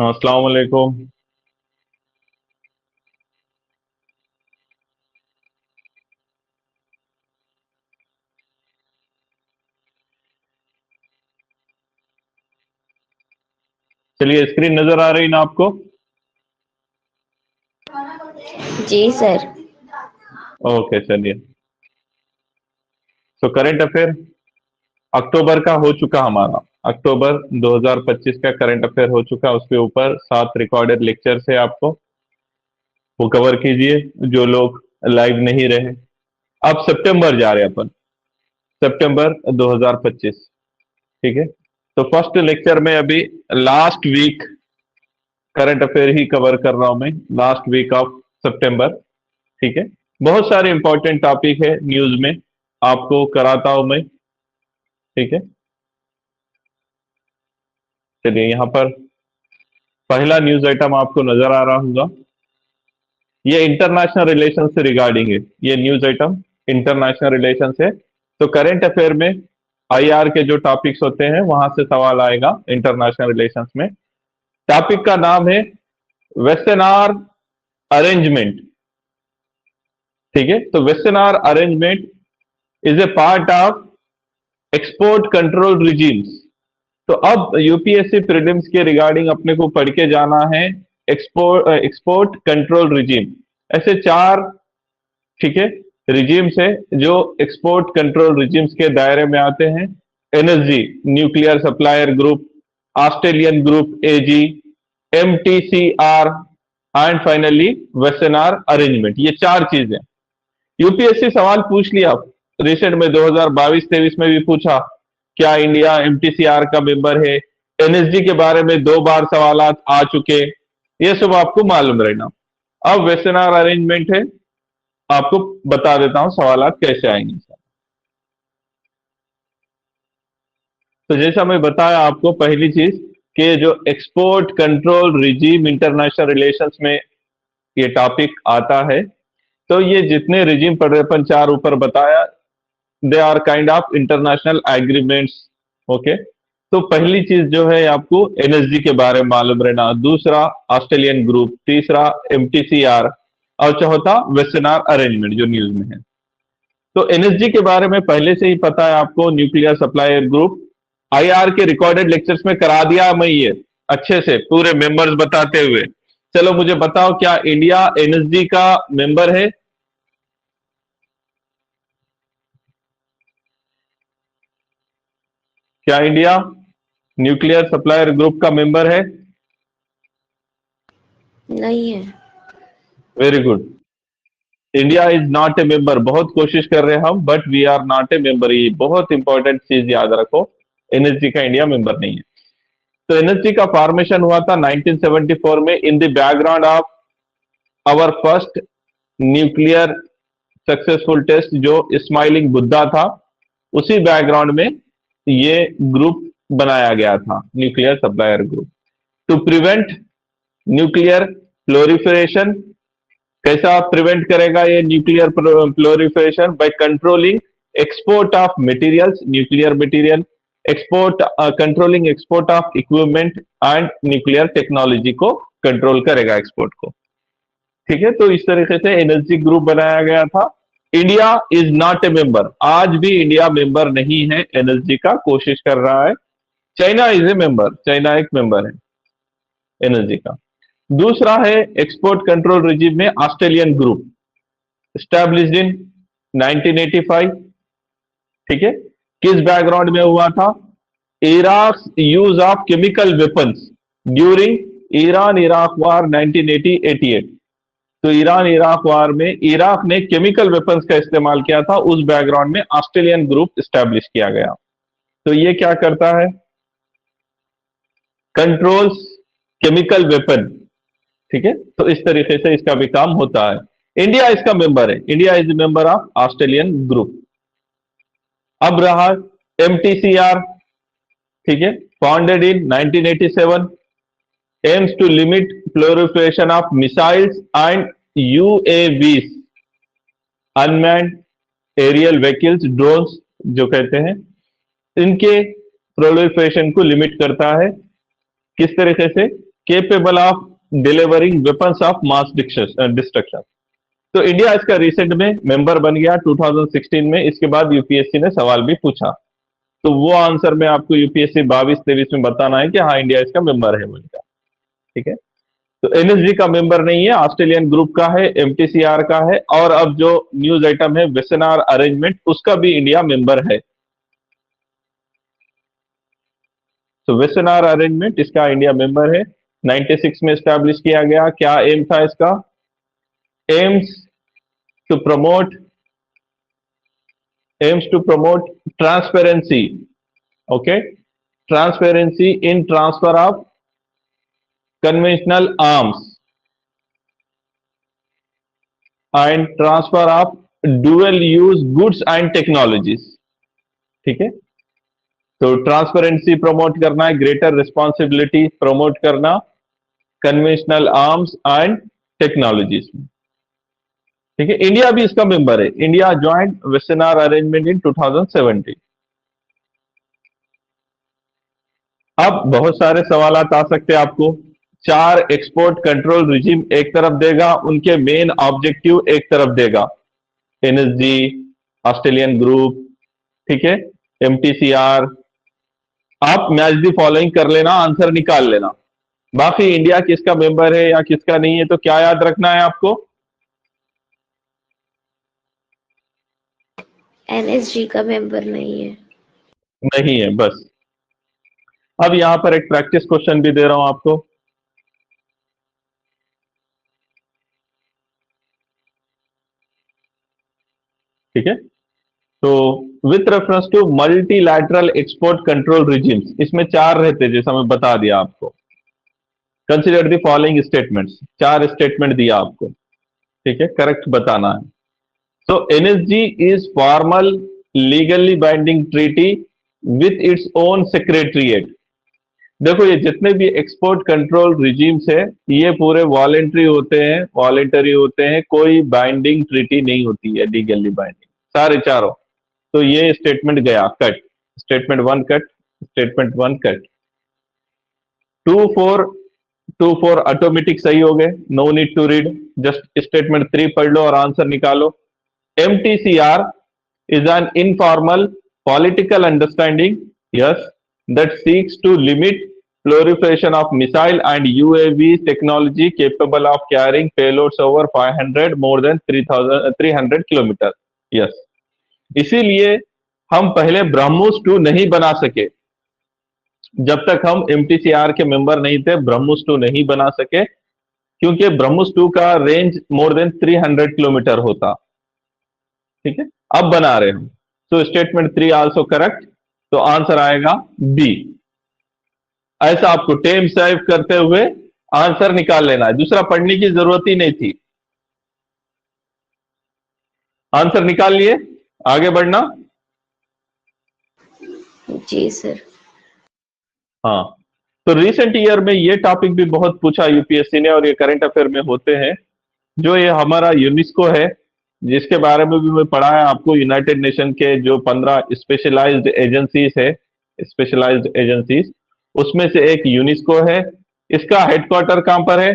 अस्सलाम वालेकुम। चलिए, स्क्रीन नजर आ रही ना आपको? जी सर। ओके, चलिए। तो करंट अफेयर अक्टूबर का हो चुका हमारा। अक्टूबर 2025 का करंट अफेयर हो चुका। उसके ऊपर 7 रिकॉर्डेड लेक्चर्स है आपको, वो कवर कीजिए जो लोग लाइव नहीं रहे। अब सितंबर जा रहे हैं अपन, सितंबर 2025। ठीक है। तो फर्स्ट लेक्चर में अभी लास्ट वीक करंट अफेयर ही कवर कर रहा हूं मैं, लास्ट वीक ऑफ सितंबर। ठीक है। बहुत सारे इंपॉर्टेंट टॉपिक है न्यूज में, आपको कराता हूं मैं। ठीक है। चलिए, यहाँ पर पहला न्यूज आइटम आपको नजर आ रहा होगा। ये इंटरनेशनल रिलेशन से रिगार्डिंग है। ये न्यूज आइटम इंटरनेशनल रिलेशन से। तो करंट अफेयर में आईआर के जो टॉपिक्स होते हैं वहां से सवाल आएगा इंटरनेशनल रिलेशंस में। टॉपिक का नाम है वेस्टर्न आर अरेंजमेंट। ठीक है। तो Wassenaar arrangement is a part of export control regimes. तो अब यूपीएससी प्रीलिम्स के रिगार्डिंग अपने को पढ़ के जाना है। एक्सपोर्ट कंट्रोल रिजीम, ऐसे 4, ठीक है, रिजीम्स है जो एक्सपोर्ट कंट्रोल रिजीम्स के दायरे में आते हैं। NSG, nuclear supplier group, Australian group AG, MTCR and finally Wassenaar arrangement. ये 4 चीजें यूपीएससी सवाल पूछ लिया रिसेंट में 2022-23 में भी पूछा, क्या इंडिया एमटीसीआर का मेंबर है? एनएसजी के बारे में 2 बार सवाल आ चुके, ये सब आपको मालूम रहना। अब वेस्टर्न आर अरेंजमेंट है, आपको बता देता हूं सवाल कैसे आएंगे। तो जैसा मैं बताया आपको, पहली चीज कि जो export control regime international relations में ये टॉपिक आता है। तो ये जितने रिजीम पढ़ रहे अपन 4 ऊपर बताया, they are kind of international agreements. Okay. तो पहली चीज जो है आपको एनएसजी के बारे में मालूम रहना, दूसरा ऑस्ट्रेलियन ग्रुप, तीसरा एमटीसीआर और चौथा वेस्टर्न आर अरेंजमेंट जो न्यूज में है। तो एनएसजी के बारे में पहले से ही पता है आपको, न्यूक्लियर सप्लायर ग्रुप। आईआर के रिकॉर्डेड लेक्चर्स में करा दिया मैं ये अच्छे से पूरे मेंबर्स बताते हुए। चलो मुझे बताओ, क्या इंडिया एनएसजी का मेंबर है? क्या इंडिया न्यूक्लियर सप्लायर ग्रुप का मेंबर है? नहीं है। Very good. India is not a member. बहुत कोशिश कर रहे हैं हम, but we are not a member. ये बहुत इंपॉर्टेंट चीज याद रखो, एनएसजी का इंडिया मेंबर नहीं है। तो एनएसजी का फॉर्मेशन हुआ था 1974 में in the background of our first nuclear successful test जो स्माइलिंग बुद्धा था। उसी बैकग्राउंड में ये ग्रुप बनाया गया था, nuclear supplier group, to prevent nuclear proliferation. कैसा प्रिवेंट करेगा ये nuclear proliferation? By controlling export of materials, nuclear material, export, controlling export of equipment and nuclear technology को कंट्रोल करेगा एक्सपोर्ट को। ठीक है। तो इस तरीके से एनएसजी ग्रुप बनाया गया था। India is not a member. आज भी इंडिया मेंबर नहीं है एनएसजी का, कोशिश कर रहा है। China is a member, China एक मेंबर है एनएसजी का। दूसरा है एक्सपोर्ट कंट्रोल रिजीम में ऑस्ट्रेलियन ग्रुप, स्टैब्लिश्ड इन 1985। ठीक है। किस बैकग्राउंड में हुआ था? Iraq use of chemical weapons during Iran Iraq war 1980-88। तो ईरान इराक वार में इराक ने केमिकल वेपन्स का इस्तेमाल किया था, उस बैकग्राउंड में ऑस्ट्रेलियन ग्रुप स्टैब्लिश किया गया। तो ये क्या करता है? Controls chemical weapon. ठीक है। तो इस तरीके से इसका भी काम होता है। इंडिया इसका मेंबर है, India is member of Australian group. अब रहा एमटीसीआर। ठीक है। Founded in 1987, aims to limit proliferation of missiles and UAVs, unmanned aerial vehicles, drones जो कहते हैं, इनके प्रोलिफरेशन को लिमिट करता है। किस तरीके से? Capable of delivering weapons of mass destruction. तो इंडिया इसका रिसेंट में मेंबर बन गया 2016 में। इसके बाद यूपीएससी ने सवाल भी पूछा, तो वो आंसर में आपको यूपीएससी 22-23 में बताना है कि हाँ इंडिया इसका मेंबर है बोलकर। ठीक है, तो एनएसजी का मेंबर नहीं है, ऑस्ट्रेलियन ग्रुप का है, एमटीसीआर का है, और अब जो न्यूज आइटम है वेसेनार अरेंजमेंट, उसका भी इंडिया मेंबर है। तो वेसेनार अरेंजमेंट इसका इंडिया मेंबर है, 96 में स्टैब्लिश किया गया। क्या एम था इसका? Aims to promote transparency, okay, transparency in transfer of conventional arms and transfer of dual use goods and technologies. ठीक है, तो ट्रांसपेरेंसी प्रमोट करना है, ग्रेटर रिस्पॉन्सिबिलिटी प्रमोट करना कन्वेंशनल आर्म्स एंड टेक्नोलॉजीज में। ठीक है, इंडिया भी इसका मेंबर है। India joint Wassenaar arrangement in 2017। अब बहुत सारे सवाल आ सकते हैं आपको। 4 एक्सपोर्ट कंट्रोल रिजीम एक तरफ देगा, उनके मेन ऑब्जेक्टिव एक तरफ देगा, एनएसजी, ऑस्ट्रेलियन ग्रुप, ठीक है, एमटीसीआर। आप मैच दी फॉलोइंग कर लेना, आंसर निकाल लेना। बाकी इंडिया किसका मेंबर है या किसका नहीं है, तो क्या याद रखना है आपको? एनएसजी का मेंबर नहीं है। नहीं है, बस। अब यहां पर एक प्रैक्टिस क्वेश्चन भी दे रहा हूं आपको। ठीक है, तो with reference to multilateral export control regimes, इसमें 4 रहते, जैसा मैं बता दिया आपको। Consider the following statements, 4 statement दिया आपको। ठीक है, करेक्ट बताना है। So NSG is formal legally binding treaty with its own secretariat। देखो ये जितने भी एक्सपोर्ट कंट्रोल रिजीम्स है ये पूरे वॉलेंटरी होते हैं, कोई बाइंडिंग ट्रीटी नहीं होती है, लीगली बाइंडिंग सारे चारों। तो ये स्टेटमेंट गया cut, statement 1 cut, statement 1 cut. 2 4 automatic सही हो गए, no need to read, just statement 3 पढ़ लो और आंसर निकालो। MTCR is an informal political understanding, yes, that seeks to limit proliferation of missile and UAV technology capable of carrying payloads over 500 more than 300 kilometre. yes, इसीलिए हम पहले ब्रह्मोस 2 नहीं बना सके। जब तक हम MTCR के मेंबर नहीं थे ब्रह्मोस 2 नहीं बना सके, क्योंकि ब्रह्मोस 2 का रेंज मोर देन 300 किलोमीटर होता। ठीक है, अब बना रहे हम, तो स्टेटमेंट 3 आल्सो करेक्ट, तो आंसर आएगा बी। ऐसा आपको टेम सेव करते हुए आंसर निकाल लेना है, दूसरा पढ़ने की जरूरत ही नहीं थी। आंसर निकाल लिए, आगे बढ़ना। जी सर। हाँ, तो रिसेंट ईयर में ये टॉपिक भी बहुत पूछा यूपीएससी ने, और ये करंट अफेयर में होते हैं। जो ये हमारा यूनेस्को है, जिसके बारे में भी मैं पढ़ा है आपको, यूनाइटेड नेशन के जो 15 स्पेशलाइज्ड एजेंसीज है, स्पेशलाइज्ड एजेंसीज, उसमें से एक यूनेस्को है। इसका हेडक्वार्टर कहां पर है?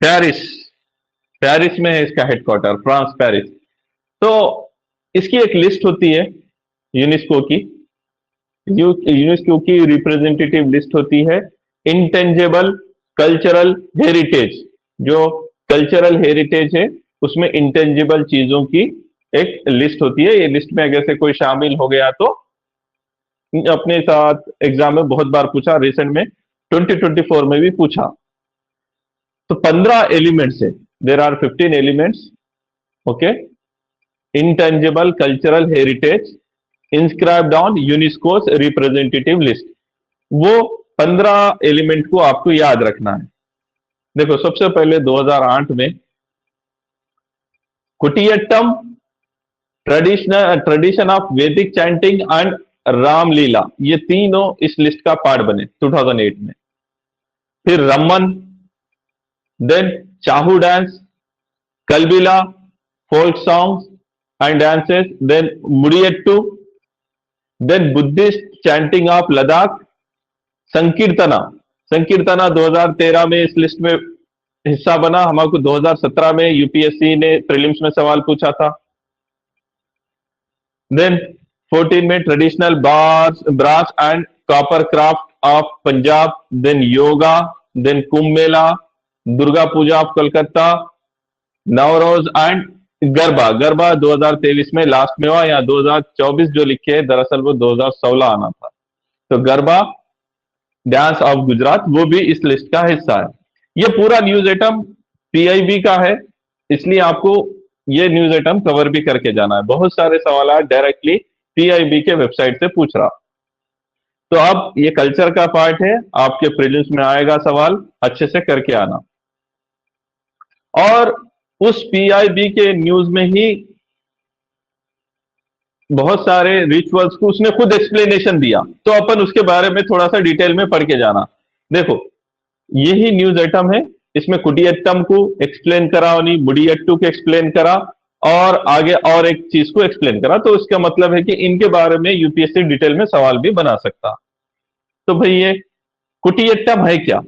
पेरिस। पेरिस में है इसका हेडक्वार्टर, फ्रांस, पेरिस। तो इसकी एक लिस्ट होती है यूनेस्को की, यूनेस्को की रिप्रेजेंटेटिव लिस्ट होती है। इंटेंजेबल कल्चरल हेरिटेज, जो कल्चरल हेरिटेज है उसमें इंटेंजिबल चीजों की एक लिस्ट होती है। ये लिस्ट में अगर से कोई शामिल हो गया तो अपने साथ एग्जाम में बहुत बार पूछा, रिसेंट में 2024 में भी पूछा। तो 15 एलिमेंट्स है, there are 15 elements, okay. Intangible cultural heritage inscribed on UNESCO's representative list, वो 15 एलिमेंट को आपको याद रखना है। देखो, सबसे पहले 2008 में कुटियट्टम, ट्रेडिशन ऑफ वैदिक चैंटिंग एंड रामलीला, ये तीनों इस लिस्ट का पार्ट बने 2008 में। फिर Ramman, then Chhau dance, Kalbelia, folk songs and dances, then Mudiyattu, then Buddhist chanting of Ladakh, Sankirtana. Sankirtana 2013 में इस लिस्ट में हिस्सा बना, हमारे 2017 में यूपीएससी ने प्रीलिम्स में सवाल पूछा था। देन 14 में traditional brass and copper craft of Punjab, then yoga, then Kumbh Mela, Durga Puja of Kolkata, Navroz and Garba. Garba 2023 में लास्ट में हुआ, या 2024 जो लिखे है दरअसल वो 2016 आना था। तो गरबा डांस ऑफ गुजरात वो भी इस लिस्ट का हिस्सा है। ये पूरा न्यूज आइटम पीआईबी का है, इसलिए आपको ये न्यूज आइटम कवर भी करके जाना है। बहुत सारे सवाल डायरेक्टली पीआईबी के वेबसाइट से पूछ रहा। तो अब ये कल्चर का पार्ट है, आपके प्रीलिम्स में आएगा सवाल, अच्छे से करके आना। और उस पीआईबी के न्यूज में ही बहुत सारे रिचुअल्स को उसने खुद एक्सप्लेनेशन दिया, तो अपन उसके बारे में थोड़ा सा डिटेल में पढ़ के जाना। देखो यही न्यूज आइटम है, इसमें कुटियट्टम को एक्सप्लेन करा, उन्हीं मुडियट्टू को एक्सप्लेन करा, और आगे और एक चीज को एक्सप्लेन करा। तो इसका मतलब है कि इनके बारे में यूपीएससी डिटेल में सवाल भी बना सकता। तो भाई ये कुटियट्टम है क्या?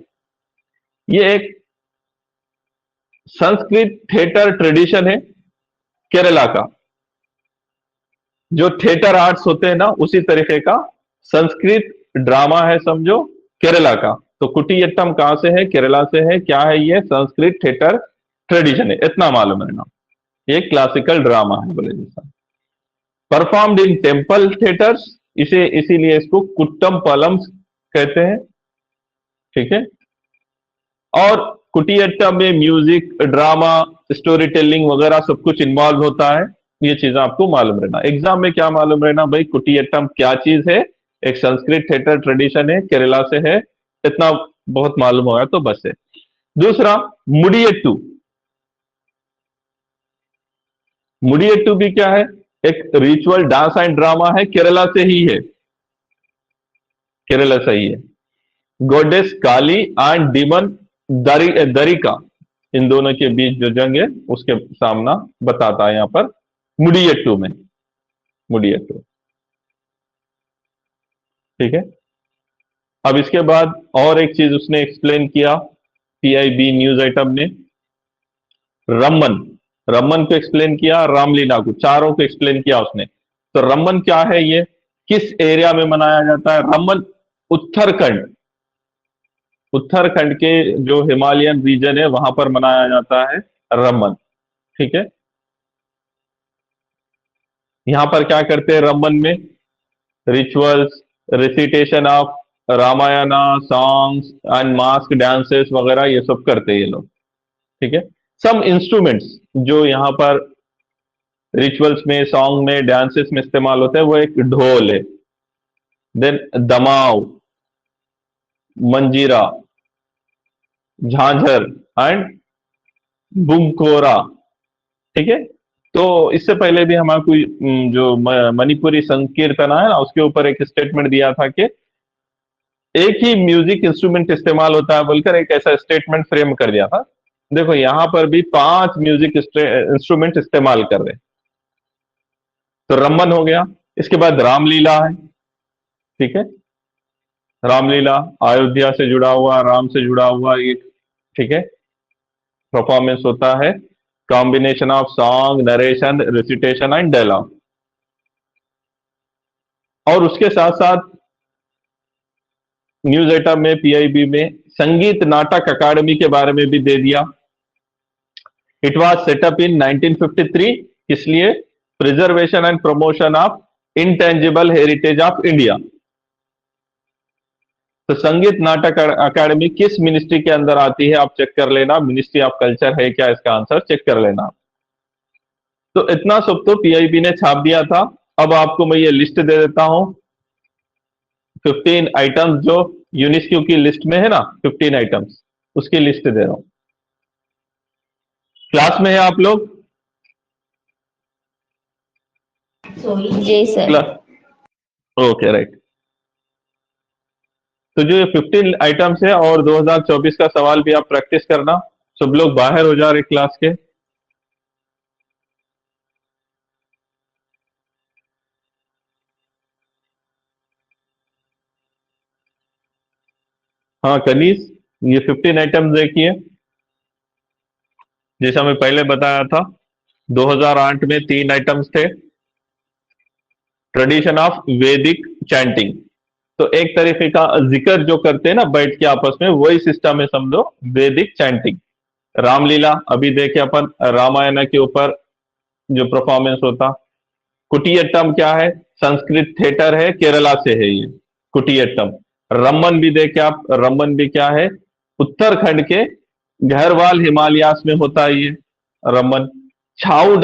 ये एक संस्कृत थिएटर ट्रेडिशन है केरला का। जो थिएटर आर्ट्स होते हैं ना, उसी तरीके का संस्कृत ड्रामा है समझो, केरला का। तो कुटियट्टम कहां से है? केरला से है। क्या है ये? संस्कृत थिएटर ट्रेडिशन है, इतना मालूम है ना। ये क्लासिकल ड्रामा है बोले जैसा, परफॉर्म्ड इन टेम्पल थिएटर्स, इसे इसीलिए इसको कुट्टम पलम्स कहते हैं, ठीक है। और कुटियट्टम में म्यूजिक, ड्रामा, स्टोरी टेलिंग वगैरह सब कुछ इन्वॉल्व होता है। ये चीज आपको मालूम रहना। एग्जाम में क्या मालूम रहना भाई, कुटियट्टम क्या चीज है? एक संस्कृत थिएटर ट्रेडिशन है, केरला से है, इतना बहुत मालूम होगा तो बस है। दूसरा मुडियट्टू। मुडियट्टू भी क्या है? एक रिचुअल डांस एंड ड्रामा है, केरला से ही है, केरला से ही है। Goddess Kali and demon Darika, इन दोनों के बीच जो जंग है उसके सामना बताता है यहां पर मुडियट्टू में। मुडियट्टू, ठीक है। अब इसके बाद और एक चीज उसने एक्सप्लेन किया पीआईबी न्यूज आइटम ने, रमन। रमन को एक्सप्लेन किया, रामलीला को, चारों को एक्सप्लेन किया उसने। तो रमन क्या है? ये किस एरिया में मनाया जाता है? रमन उत्तराखंड, उत्तराखंड के जो हिमालयन रीजन है वहां पर मनाया जाता है रमन, ठीक है। यहां पर क्या करते हैं रमन में? Rituals, recitation of Ramayana, songs and mask dances वगैरह ये सब करते हैं ये लोग, ठीक है। सम इंस्ट्रूमेंट्स जो यहां पर रिचुअल्स में, सॉन्ग में, डांसेस में इस्तेमाल होते हैं, वो एक ढोल है, देन दमाव, मंजीरा, झांझर एंड बुमकोरा, ठीक है। तो इससे पहले भी हमारा कोई जो मणिपुरी संकीर्तना है ना, उसके ऊपर एक स्टेटमेंट दिया था कि एक ही म्यूजिक इंस्ट्रूमेंट इस्तेमाल होता है बोलकर एक ऐसा स्टेटमेंट फ्रेम कर दिया था। देखो यहां पर भी 5 म्यूजिक इंस्ट्रूमेंट इस्तेमाल कर रहे हैं। तो रमन हो गया। इसके बाद रामलीला है, ठीक है। रामलीला अयोध्या से जुड़ा हुआ, राम से जुड़ा हुआ एक, ठीक है, परफॉर्मेंस होता है, combination of song, narration, recitation and dialogue. और उसके साथ साथ न्यूज आइटम में पीआईबी में संगीत नाटक अकादमी के बारे में भी दे दिया। इट वाज सेटअप इन 1953, इसलिए preservation and promotion of intangible heritage of India. तो संगीत नाटक अकादमी किस मिनिस्ट्री के अंदर आती है आप चेक कर लेना, मिनिस्ट्री ऑफ कल्चर है क्या, इसका आंसर चेक कर लेना। तो इतना सब तो पीआईबी ने छाप दिया था। अब आपको मैं ये लिस्ट दे देता हूं, 15 आइटम्स जो यूनेस्को की लिस्ट में है ना, 15 आइटम्स, उसकी लिस्ट दे रहा हूं। क्लास में है आप लोग? जी सर। Okay right. तो जो ये 15 आइटम्स है और 2024 का सवाल भी आप प्रैक्टिस करना। सब लोग बाहर हो जा रहे क्लास के। हाँ कनीज, ये 15 आइटम्स देखिए, जैसा मैं पहले बताया था 2008 में 3 आइटम्स थे। ट्रेडिशन ऑफ वैदिक चैंटिंग, तो एक तरीके का जिक्र जो करते हैं ना बैठ के आपस में, वही सिस्टम है समझो वैदिक चैंटिंग। रामलीला अभी देखे अपन, रामायण के ऊपर जो परफॉर्मेंस होता। कुटियट्टम क्या है? संस्कृत थिएटर है, केरला से है ये कुटियट्टम। रमन भी देखे आप, रमन भी क्या है? उत्तराखंड के गहरवाल हिमालयास में होता है ये रमन। छाऊ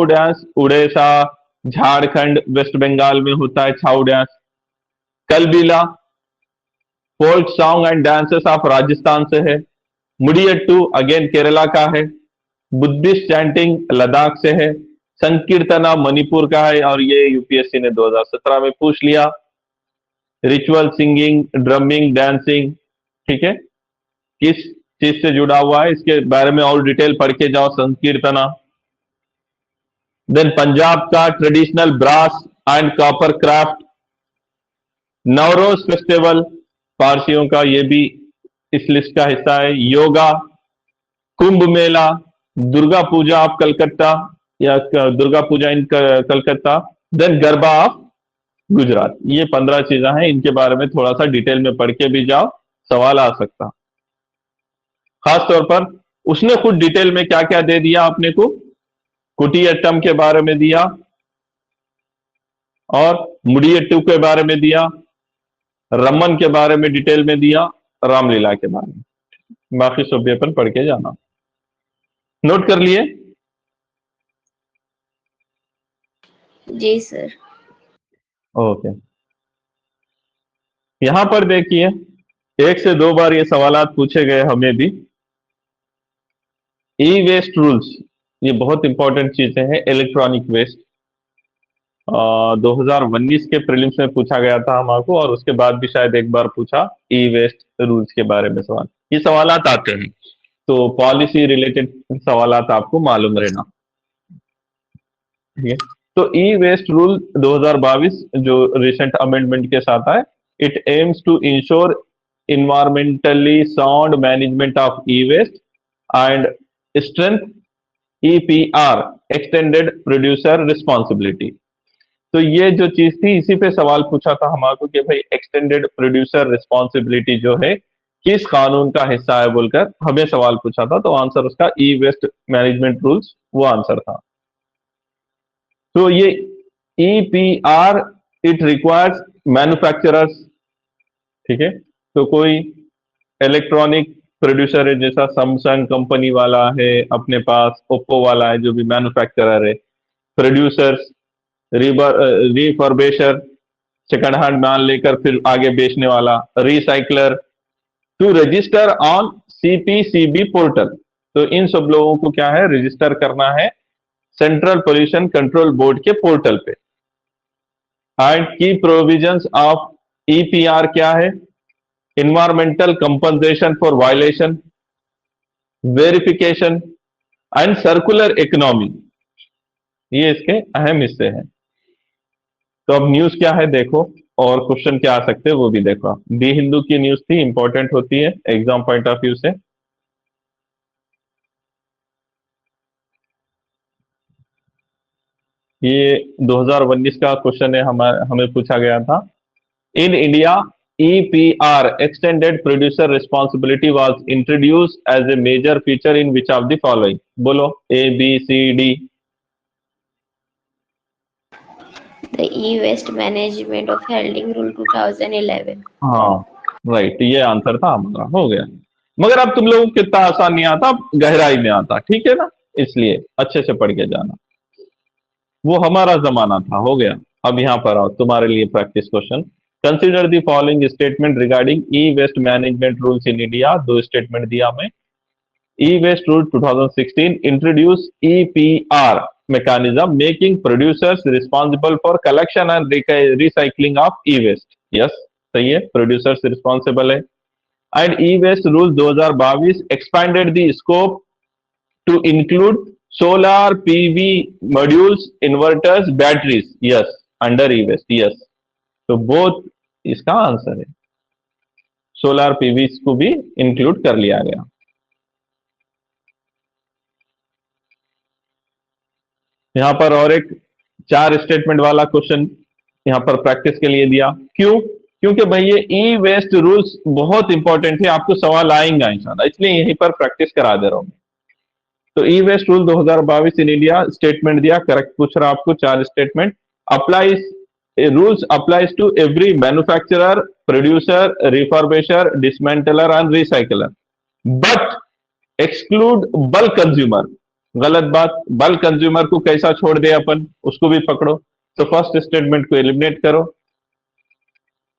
डांस उड़ीसा, झारखंड, वेस्ट बंगाल में होता है Chhau dance. Kalbelia folk song and dances of Rajasthan से है। मुडियट्टू अगेन केरला का है। बुद्धिस्ट चैंटिंग लद्दाख से है। संकीर्तना मणिपुर का है, और ये यूपीएससी ने 2017 में पूछ लिया। रिचुअल सिंगिंग, ड्रमिंग, डांसिंग, ठीक है, किस चीज से जुड़ा हुआ है इसके बारे में और डिटेल पढ़ के जाओ, संकीर्तना। देन पंजाब का traditional brass and copper craft. Navroz festival पारसियों का, ये भी इस लिस्ट का हिस्सा है। योगा, कुंभ मेला, दुर्गा पूजा ऑफ कलकत्ता या Durga Puja in Calcutta. Then Garba of Gujarat. ये 15 चीजें हैं, इनके बारे में थोड़ा सा डिटेल में पढ़ के भी जाओ, सवाल आ सकता। खास तौर पर उसने खुद डिटेल में क्या क्या दे दिया अपने को, कुटियट्टम के बारे में दिया, और मुडियट्टू के बारे में दिया, रमन के बारे में डिटेल में दिया, रामलीला के बारे में। बाकी सब भी अपन पढ़ के जाना। नोट कर लिए? जी सर। ओके, यहां पर देखिए 1 से 2 बार ये सवालात पूछे गए हमें भी। ई वेस्ट रूल्स, ये बहुत इंपॉर्टेंट चीजें हैं। इलेक्ट्रॉनिक वेस्ट 2019 के प्रीलिम्स में पूछा गया था हमको, और उसके बाद भी शायद एक बार पूछा ई वेस्ट रूल्स के बारे में सवाल। ये सवालात आते हैं, तो पॉलिसी रिलेटेड सवालात आपको मालूम रहना, ठीक है। तो ई वेस्ट रूल 2022 जो रिसेंट अमेंडमेंट के साथ आए, it aims to ensure environmentally sound management of e-waste and strength EPR, extended producer responsibility। तो ये जो चीज थी, इसी पे सवाल पूछा था हमारे कि भाई एक्सटेंडेड प्रोड्यूसर रिस्पॉन्सिबिलिटी जो है किस कानून का हिस्सा है बोलकर हमें सवाल पूछा था। तो आंसर उसका ई वेस्ट मैनेजमेंट रूल्स, वो आंसर था। तो ये EPR इट रिक्वायर्स मैन्युफैक्चरर्स, ठीक है। तो कोई इलेक्ट्रॉनिक प्रोड्यूसर है, जैसा सैमसंग कंपनी वाला है अपने पास, ओप्पो वाला है, जो भी मैन्युफैक्चरर है, प्रोड्यूसर्स, रिफर्बेशर, सेकंड हैंड माल लेकर फिर आगे बेचने वाला, recycler, to register on CPCB portal. तो इन सब लोगों को क्या है, रजिस्टर करना है सेंट्रल पोल्यूशन कंट्रोल बोर्ड के पोर्टल पे। एंड की प्रोविजंस ऑफ EPR क्या है? environmental compensation for violation, verification and circular economy, ये इसके अहम हिस्से हैं। तो अब न्यूज क्या है देखो, और क्वेश्चन क्या आ सकते हैं वो भी देखो। दी हिंदू की न्यूज थी, इंपॉर्टेंट होती है एग्जाम पॉइंट ऑफ व्यू से। ये 2019 का क्वेश्चन है, हमें पूछा गया था। In India EPR, extended producer responsibility, was introduced as a major feature in which of the following? बोलो A, B, C, D। The e-waste management of holding rule 2011। हाँ राइट, ये आंसर था हमारा, हो गया। मगर अब तुम लोगों को कितना आसान नहीं आता, अब गहराई में आता, ठीक है ना, इसलिए अच्छे से पढ़ के जाना। वो हमारा जमाना था, हो गया। अब यहाँ पर आओ, तुम्हारे लिए practice question. Consider the following statement regarding e waste management rules in India. 2 statement दिया हमें। E waste rule 2016 introduce EPR mechanism making producers responsible for collection and recycling of e-waste। Yes, सही है, प्रोड्यूसर्स रिस्पॉन्सिबल है। And e waste rule 2022 expanded the scope to include solar PV modules, inverters, batteries। yes, under e-waste, yes। तो both इसका answer है। Solar PV को भी include कर लिया गया। यहां पर और एक 4 स्टेटमेंट वाला क्वेश्चन यहां पर प्रैक्टिस के लिए दिया। क्यों? क्योंकि भाई ये ई वेस्ट रूल्स बहुत इंपॉर्टेंट है, आपको सवाल आएंगे इंशाल्लाह, इसलिए यहीं पर प्रैक्टिस करा दे रहा हूं। तो e waste rule 2022 in India statement दिया, करेक्ट पूछ रहा आपको 4 statement. Applies rules applies to every manufacturer, producer, refurbisher, dismantler and recycler, but exclude bulk consumer. गलत बात, बल्क कंज्यूमर को कैसा छोड़ दे अपन, उसको भी पकड़ो। तो फर्स्ट स्टेटमेंट को एलिमिनेट करो,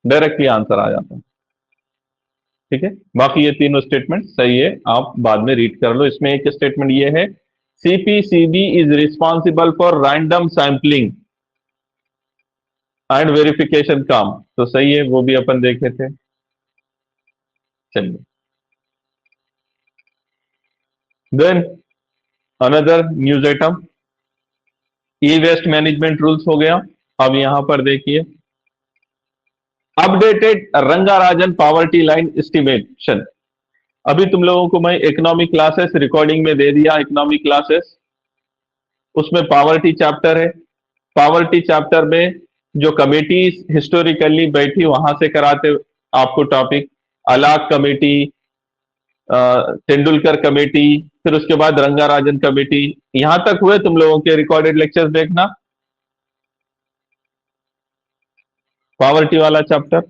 डायरेक्टली आंसर आ जाता है। ठीक है, बाकी ये तीनों स्टेटमेंट सही है, आप बाद में रीड कर लो। इसमें एक स्टेटमेंट ये है, CPCB is responsible for random sampling and verification काम, तो सही है, वो भी अपन देखे थे। चलिए, देन अनदर न्यूज आइटम, ई वेस्ट मैनेजमेंट रूल्स हो गया। अब यहां पर देखिए, updated Rangarajan poverty line estimation. अभी तुम लोगों को मैं इकोनॉमिक क्लासेस रिकॉर्डिंग में दे दिया, इकोनॉमिक क्लासेस, उसमें पावर्टी चैप्टर है। पावर्टी चैप्टर में जो कमेटीज हिस्टोरिकली बैठी वहां से कराते आपको टॉपिक, अलाक कमेटी, तेंदुलकर कमेटी, फिर उसके बाद रंगाराजन कमेटी, यहां तक हुए तुम लोगों के रिकॉर्डेड लेक्चर्स देखना, पावर्टी वाला चैप्टर।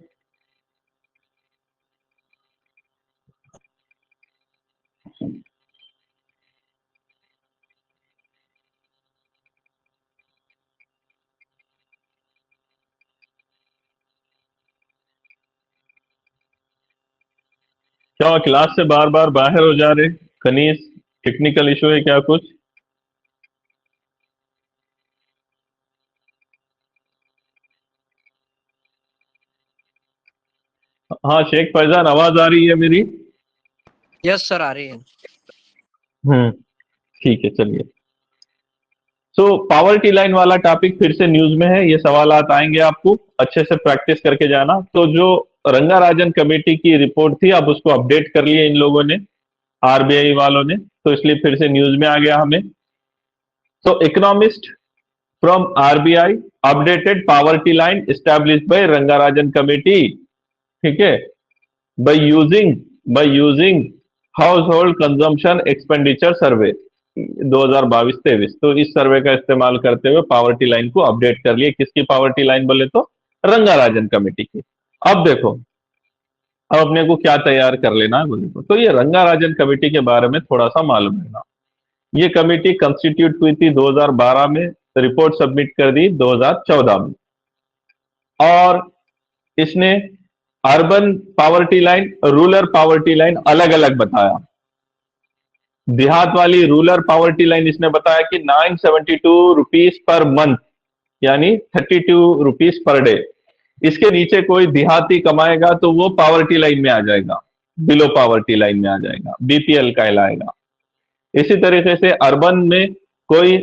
क्या क्लास से बार बार बाहर हो जा रहे कनीस, टेक्निकल इशू है क्या कुछ? हाँ शेख फैजान, आवाज आ रही है मेरी? यस सर, आ रही है। ठीक है, चलिए। सो पावर्टी लाइन वाला टॉपिक फिर से न्यूज में है, ये सवालात आएंगे, आपको अच्छे से प्रैक्टिस करके जाना। तो जो रंगाराजन कमेटी की रिपोर्ट थी, अब उसको अपडेट कर लिया इन लोगों ने, आरबीआई वालों ने, तो इसलिए फिर से न्यूज में आ गया हमें। तो economist from RBI updated poverty line established bye Rangarajan committee, ठीक है, by using house hold consumption expenditure सर्वे 2022-23। तो इस सर्वे का इस्तेमाल करते हुए पावर्टी लाइन को अपडेट कर लिए। किसकी पावर्टी लाइन बोले तो रंगाराजन कमेटी की। अब देखो, अब अपने को क्या तैयार कर लेना है बोले तो ये रंगाराजन कमेटी के बारे में थोड़ा सा मालूम है ना। ये कमेटी कंस्टिट्यूट हुई थी 2012 में, रिपोर्ट सबमिट कर दी 2014 में, और इसने urban poverty line, rural poverty line अलग अलग बताया। देहात वाली रूरल पावर्टी लाइन इसने बताया कि 972 रुपीज पर मंथ, यानी 32 रुपीज पर डे। इसके नीचे कोई देहाती कमाएगा तो वो पावर्टी लाइन में आ जाएगा, बिलो पावर्टी लाइन में आ जाएगा, बीपीएल कहलाएगा। इसी तरीके से अर्बन में कोई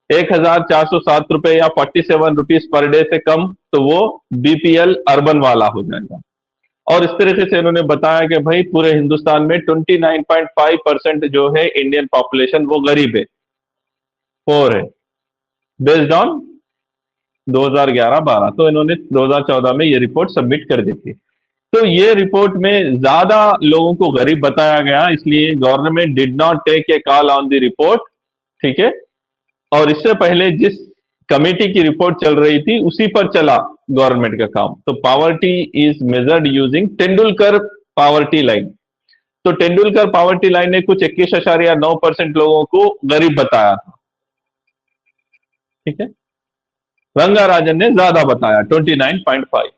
1407 रुपए या 47 रुपीज पर डे से कम, तो वो बीपीएल अर्बन वाला हो जाएगा। और इस तरीके से इन्होंने बताया कि भाई पूरे हिंदुस्तान में 29.5% जो है इंडियन पॉपुलेशन वो गरीब है, पोर है, बेस्ड ऑन 2011-12। तो इन्होंने 2014 में ये रिपोर्ट सबमिट कर दी थी। तो ये रिपोर्ट में ज्यादा लोगों को गरीब बताया गया, इसलिए government did not take a call on the report, ठीक है। और इससे पहले जिस कमेटी की रिपोर्ट चल रही थी उसी पर चला गवर्नमेंट का काम। तो poverty is measured using Tendulkar poverty line. तो तेंदुलकर पावर्टी लाइन ने कुछ 21.9% लोगों को गरीब बताया था, ठीक है। रंगाराजन ने ज्यादा बताया 29.5।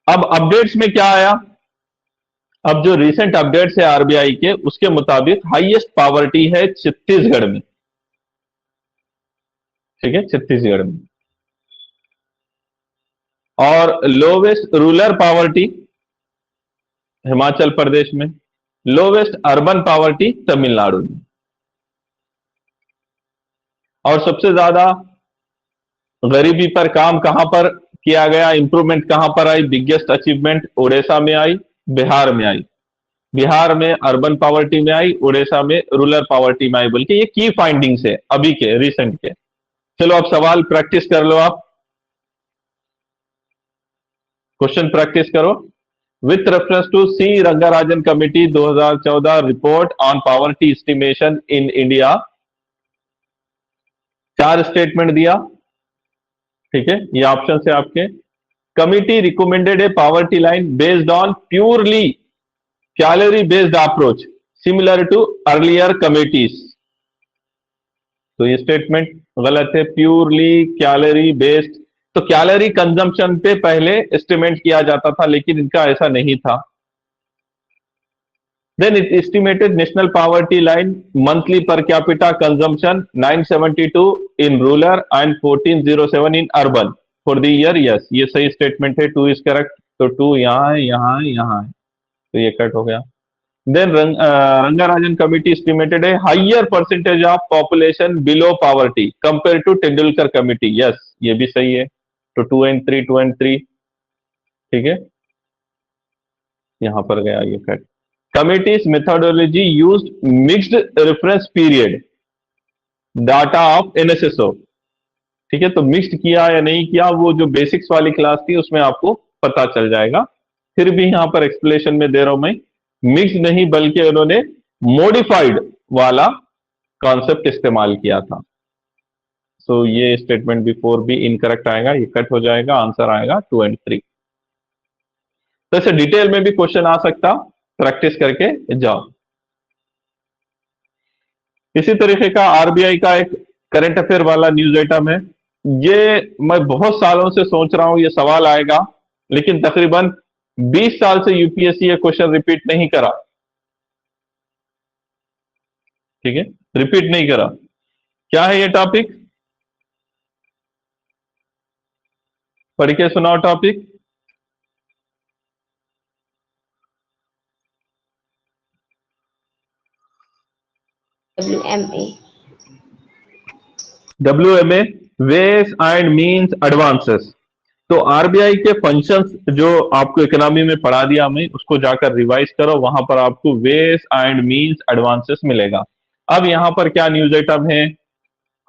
अब अपडेट्स में क्या आया? अब जो रिसेंट अपडेट्स है आरबीआई के, उसके मुताबिक हाईएस्ट पावर्टी है छत्तीसगढ़ में, ठीक है, छत्तीसगढ़ में। और lowest rural poverty Himachal Pradesh में, लोवेस्ट अर्बन पावर्टी तमिलनाडु में, और सबसे ज्यादा गरीबी पर काम कहां पर किया गया। इंप्रूवमेंट कहां पर आई? बिगेस्ट अचीवमेंट उड़ीसा में आई, बिहार में आई। बिहार में अर्बन पॉवर्टी में आई, उड़ीसा में रूरल पॉवर्टी में आई, बोल के ये की फाइंडिंग्स है अभी के, रिसेंट के। चलो अब सवाल प्रैक्टिस कर लो, आप क्वेश्चन प्रैक्टिस करो। With reference to C Rangarajan committee 2014 report on poverty estimation in India, 4 statement दिया, ठीक है, ये ऑप्शन है आपके। Committee recommended a poverty line based on purely calorie based approach similar to earlier committees. तो ये स्टेटमेंट गलत है। प्योरली कैलोरी बेस्ड, तो कैलोरी कंजम्पशन पे पहले एस्टिमेट किया जाता था, लेकिन इनका ऐसा नहीं था। Then it estimated national poverty line monthly per capita consumption 972 in rural and 1407 in urban for the year. Yes, ये सही स्टेटमेंट है, 2 इज करेक्ट। तो 2 यहां है, यहां है, यहां है, तो ये कट हो गया। Then Rangarajan committee estimated a higher percentage of population below poverty compared to Tendulkar committee. Yes, ये भी सही है। तो 2 and 3, 2 and 3, ठीक है, यहां पर गया ये cut. Committee's methodology used mixed reference period data of NSSO, ठीक है। तो मिक्स्ड किया या नहीं किया, वो जो बेसिक्स वाली क्लास थी उसमें आपको पता चल जाएगा। फिर भी यहां पर एक्सप्लेनेशन में दे रहा हूं मैं, मिक्स नहीं बल्कि उन्होंने मॉडिफाइड वाला कॉन्सेप्ट इस्तेमाल किया था। सो ये स्टेटमेंट बिफोर भी इनकरेक्ट आएगा, ये कट हो जाएगा, आंसर आएगा 2 and 3। तो ऐसे डिटेल में भी क्वेश्चन आ सकता, प्रैक्टिस करके जाओ। इसी तरीके का आरबीआई का एक करंट अफेयर वाला न्यूज आइटम है। ये मैं बहुत सालों से सोच रहा हूं ये सवाल आएगा, लेकिन तकरीबन 20 साल से यूपीएससी ये क्वेश्चन रिपीट नहीं करा, ठीक है, रिपीट नहीं करा। क्या है ये टॉपिक? पढ़ के सुनाओ topic. WMA। WMA, ways and means advances. तो आरबीआई के फंक्शंस जो आपको इकोनॉमी में पढ़ा दिया मैं, उसको जाकर रिवाइज करो, वहां पर आपको वेज एंड मींस एडवांसेस मिलेगा। अब यहां पर क्या न्यूज आइटम है?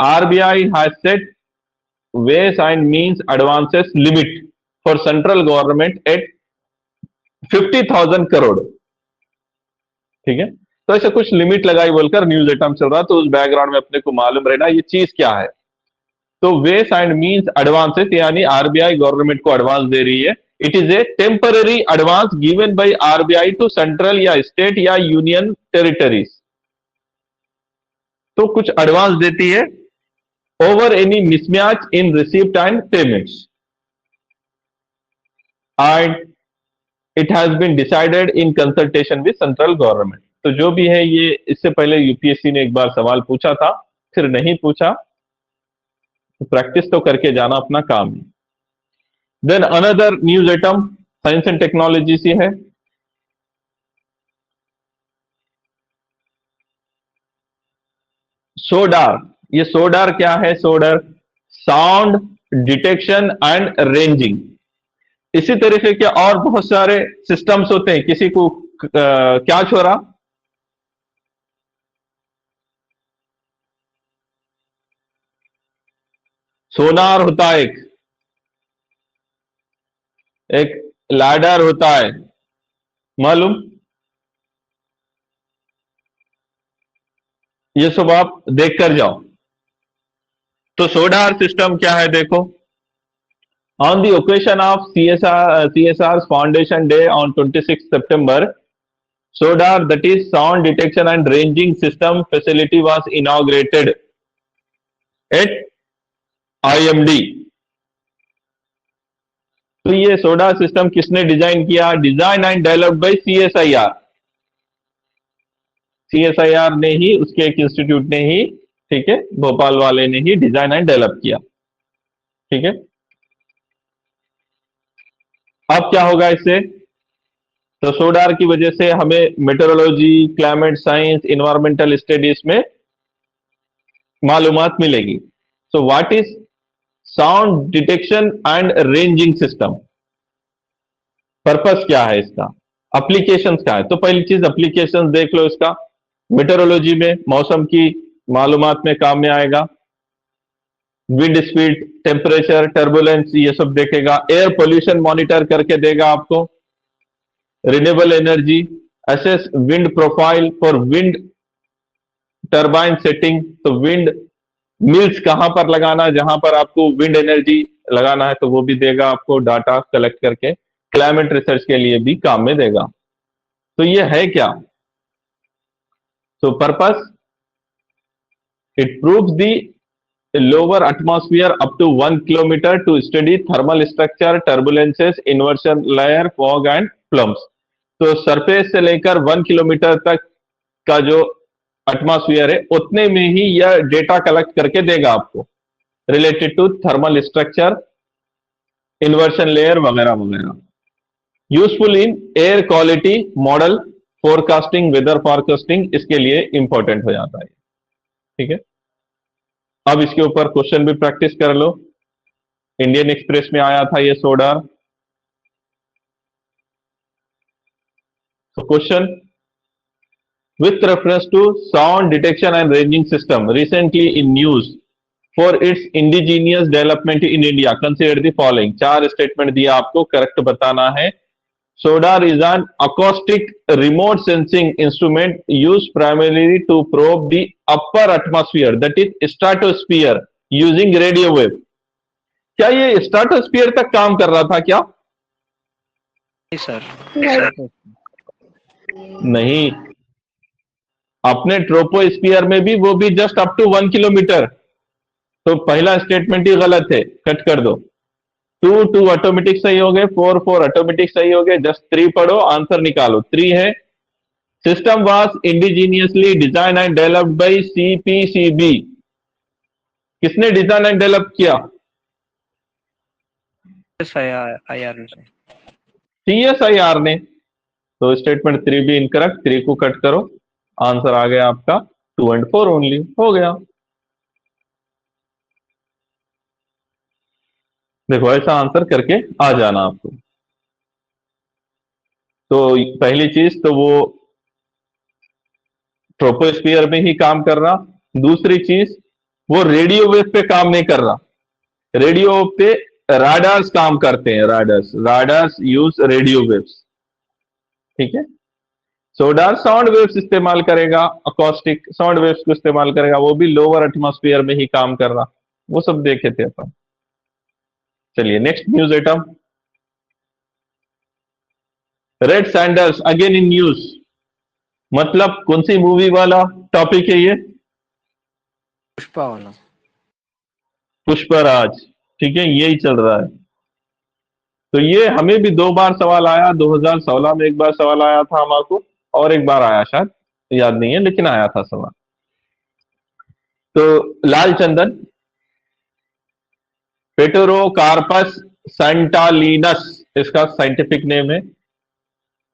RBI has set ways and means advances limit for central government at 50,000 crore, ठीक है। तो ऐसे कुछ लिमिट लगाई बोलकर न्यूज आइटम चल रहा, तो उस बैकग्राउंड में अपने को मालूम रहना ये चीज क्या है। तो वेस एंड मींस एडवांसेस, यानी आरबीआई गवर्नमेंट को एडवांस दे रही है। It is a temporary advance given by RBI to central या स्टेट या यूनियन टेरिटरीज। तो कुछ एडवांस देती है over any mismatch in receipt and payments, and it has been decided in consultation with central government. तो जो भी है ये, इससे पहले यूपीएससी ने एक बार सवाल पूछा था, फिर नहीं पूछा, प्रैक्टिस तो करके जाना अपना काम है। Then another news item science and technology से है। सोडार, ये सोडार क्या है? SODAR sound detection and ranging. इसी तरीके के और बहुत सारे सिस्टम्स होते हैं। किसी को क्या छोड़ा? सोनार होता है, एक लैडर होता है, मालूम? ये सब आप देख कर जाओ। तो सोडार सिस्टम क्या है देखो। On the occasion of CSR foundation day on 26 September, SODAR, that is sound detection and ranging system facility, was inaugurated at IMD। तो ये सोडार सिस्टम किसने डिजाइन किया? Design and developed by CSIR। CSIR ने ही, उसके एक institute ने ही, ठीक है, भोपाल वाले ने ही डिजाइन एंड डेवलप किया, ठीक है। अब क्या होगा इससे? तो सोडार की वजह से हमें metrology, climate science, environmental studies में मालूमात मिलेगी। So what is sound detection and ranging system. Purpose क्या है इसका, एप्लीकेशंस क्या है? तो पहली चीज एप्लीकेशंस देख लो इसका। मेटेरोलॉजी में मौसम की मालूमात में काम में आएगा। विंड स्पीड, टेम्परेचर, टर्बुलेंस, ये सब देखेगा। एयर पोल्यूशन मॉनिटर करके देगा आपको। Renewable energy, assess wind profile for wind turbine setting. तो विंड मिल्स कहां पर लगाना है, जहां पर आपको विंड एनर्जी लगाना है, तो वो भी देगा आपको डाटा कलेक्ट करके। क्लाइमेट रिसर्च के लिए भी काम में देगा। तो ये है क्या? तो purpose, it proves the lower atmosphere up to 1 kilometer to study thermal structure, turbulences, inversion layer, fog and plumes। तो सरफेस से लेकर 1 किलोमीटर तक का जो एटमॉस्फेयर है उतने में ही यह डेटा कलेक्ट करके देगा आपको, related to thermal structure, inversion layer वगैरह वगैरह। Useful in air quality model, forecasting, weather forecasting, इसके लिए इंपॉर्टेंट हो जाता है। ठीक है, अब इसके ऊपर क्वेश्चन भी प्रैक्टिस कर लो। इंडियन एक्सप्रेस में आया था ये सोडार। तो question, with reference to sound detection and ranging system recently in news for its indigenous development in India, consider the following। चार स्टेटमेंट दिया आपको, करेक्ट बताना है। SODAR is an acoustic remote sensing instrument used primarily to probe the upper atmosphere, that is stratosphere, using radio wave। क्या ये stratosphere तक काम कर रहा था क्या? सर नहीं, अपने ट्रोपोस्फीयर में भी वो भी जस्ट अप टू 1 किलोमीटर। तो पहला स्टेटमेंट ही गलत है, कट कर दो। 2 ऑटोमेटिक सही हो गए, 4 ऑटोमेटिक सही हो गए, जस्ट 3 पढ़ो, आंसर निकालो। 3 है, system was indigenously design and developed by CPCB। किसने डिजाइन एंड डेवलप किया? CSIR ने। तो स्टेटमेंट 3 भी इनकरेक्ट, 3 को कट करो, आंसर आ गया आपका 2 और 4 ओनली, हो गया। देखो ऐसा आंसर करके आ जाना आपको। तो पहली चीज तो वो ट्रोपोस्फीयर में ही काम कर रहा। दूसरी चीज, वो रेडियो वेव पे काम नहीं कर रहा। रेडियो पे राडार्स काम करते हैं, राडार्स यूज रेडियो वेव्स। ठीक है, सोडार साउंड वेव्स इस्तेमाल करेगा, अकॉस्टिक साउंड वेव्स को इस्तेमाल करेगा, वो भी लोअर एटमॉस्फेयर में ही काम कर रहा। वो सब देखे थे अपन। चलिए next news item, red Sanders again in news. मतलब कौन सी मूवी वाला टॉपिक है ये? पुष्पा वाला, पुष्पराज। ठीक है, यही चल रहा है। तो ये हमें भी 2 बार सवाल आया, 2016 में एक बार सवाल आया था हमारे, और एक बार आया, शायद याद नहीं है, लेकिन आया था सवाल। तो लाल चंदन, पेटेरोकार्पस सैंटालिनस इसका साइंटिफिक नेम है।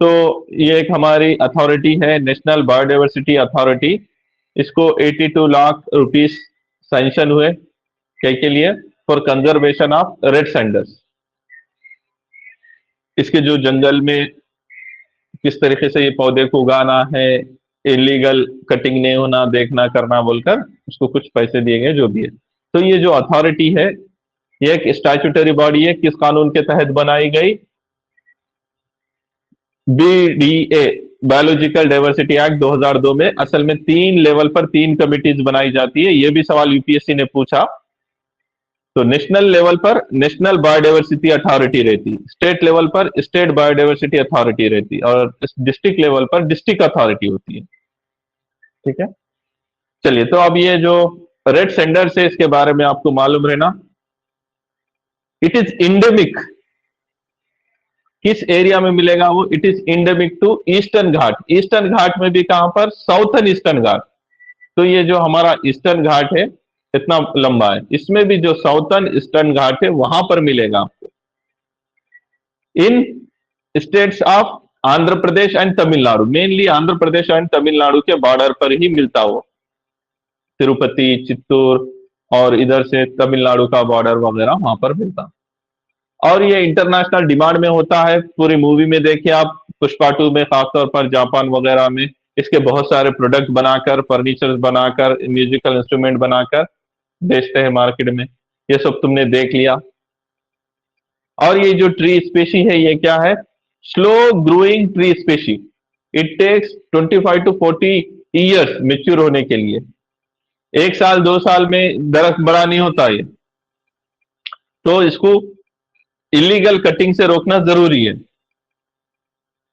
तो ये एक हमारी अथॉरिटी है, नेशनल बायोडाइवर्सिटी अथॉरिटी। इसको 82 लाख रुपीस सैंक्शन हुए, क्या के लिए? For conservation of red Sanders. इसके जो जंगल में किस तरीके से ये पौधे को उगाना है, इलीगल कटिंग नहीं होना, देखना करना बोलकर उसको कुछ पैसे दिए गए, जो भी है। तो ये जो अथॉरिटी है, ये एक स्टैट्यूटरी बॉडी है, किस कानून के तहत बनाई गई? BDA, बायोलॉजिकल डाइवर्सिटी एक्ट 2002 में। असल में 3 लेवल पर 3 कमिटीज बनाई जाती है। ये भी सवाल यूपीएससी ने पूछा। तो नेशनल लेवल पर नेशनल बायोडाइवर्सिटी अथॉरिटी रहती, स्टेट लेवल पर स्टेट बायोडाइवर्सिटी अथॉरिटी रहती, और डिस्ट्रिक्ट लेवल पर डिस्ट्रिक्ट अथॉरिटी होती है। ठीक है, चलिए। तो अब ये जो रेड सैंडर्स है, इसके बारे में आपको मालूम रहना, इट इज इंडेमिक। किस एरिया में मिलेगा वो? It is endemic to eastern Ghat. Eastern Ghat में भी कहां पर? Southern eastern Ghat. तो ये जो हमारा ईस्टर्न घाट है इतना लंबा है, इसमें भी जो साउथर्न ईस्टर्न घाट है वहां पर मिलेगा आपको। In states of Andhra Pradesh and Tamil Nadu, mainly Andhra Pradesh and Tamil Nadu के बॉर्डर पर ही मिलता हो। तिरुपति, चित्तूर, और इधर से तमिलनाडु का बॉर्डर वगैरह वहां पर मिलता। और ये इंटरनेशनल डिमांड में होता है। पूरी मूवी में देखिए आप, पुष्पा 2 में खासतौर पर जापान वगैरह में इसके बहुत सारे प्रोडक्ट बनाकर, फर्नीचर बनाकर, म्यूजिकल इंस्ट्रूमेंट बनाकर बेचते हैं मार्केट में। ये सब तुमने देख लिया। और ये जो ट्री स्पेशी है ये क्या है? Slow growing tree species. It takes 25 to 40 years mature होने के लिए। 1 साल 2 साल में दरख्त बड़ा नहीं होता ये, तो इसको इलीगल कटिंग से रोकना जरूरी है।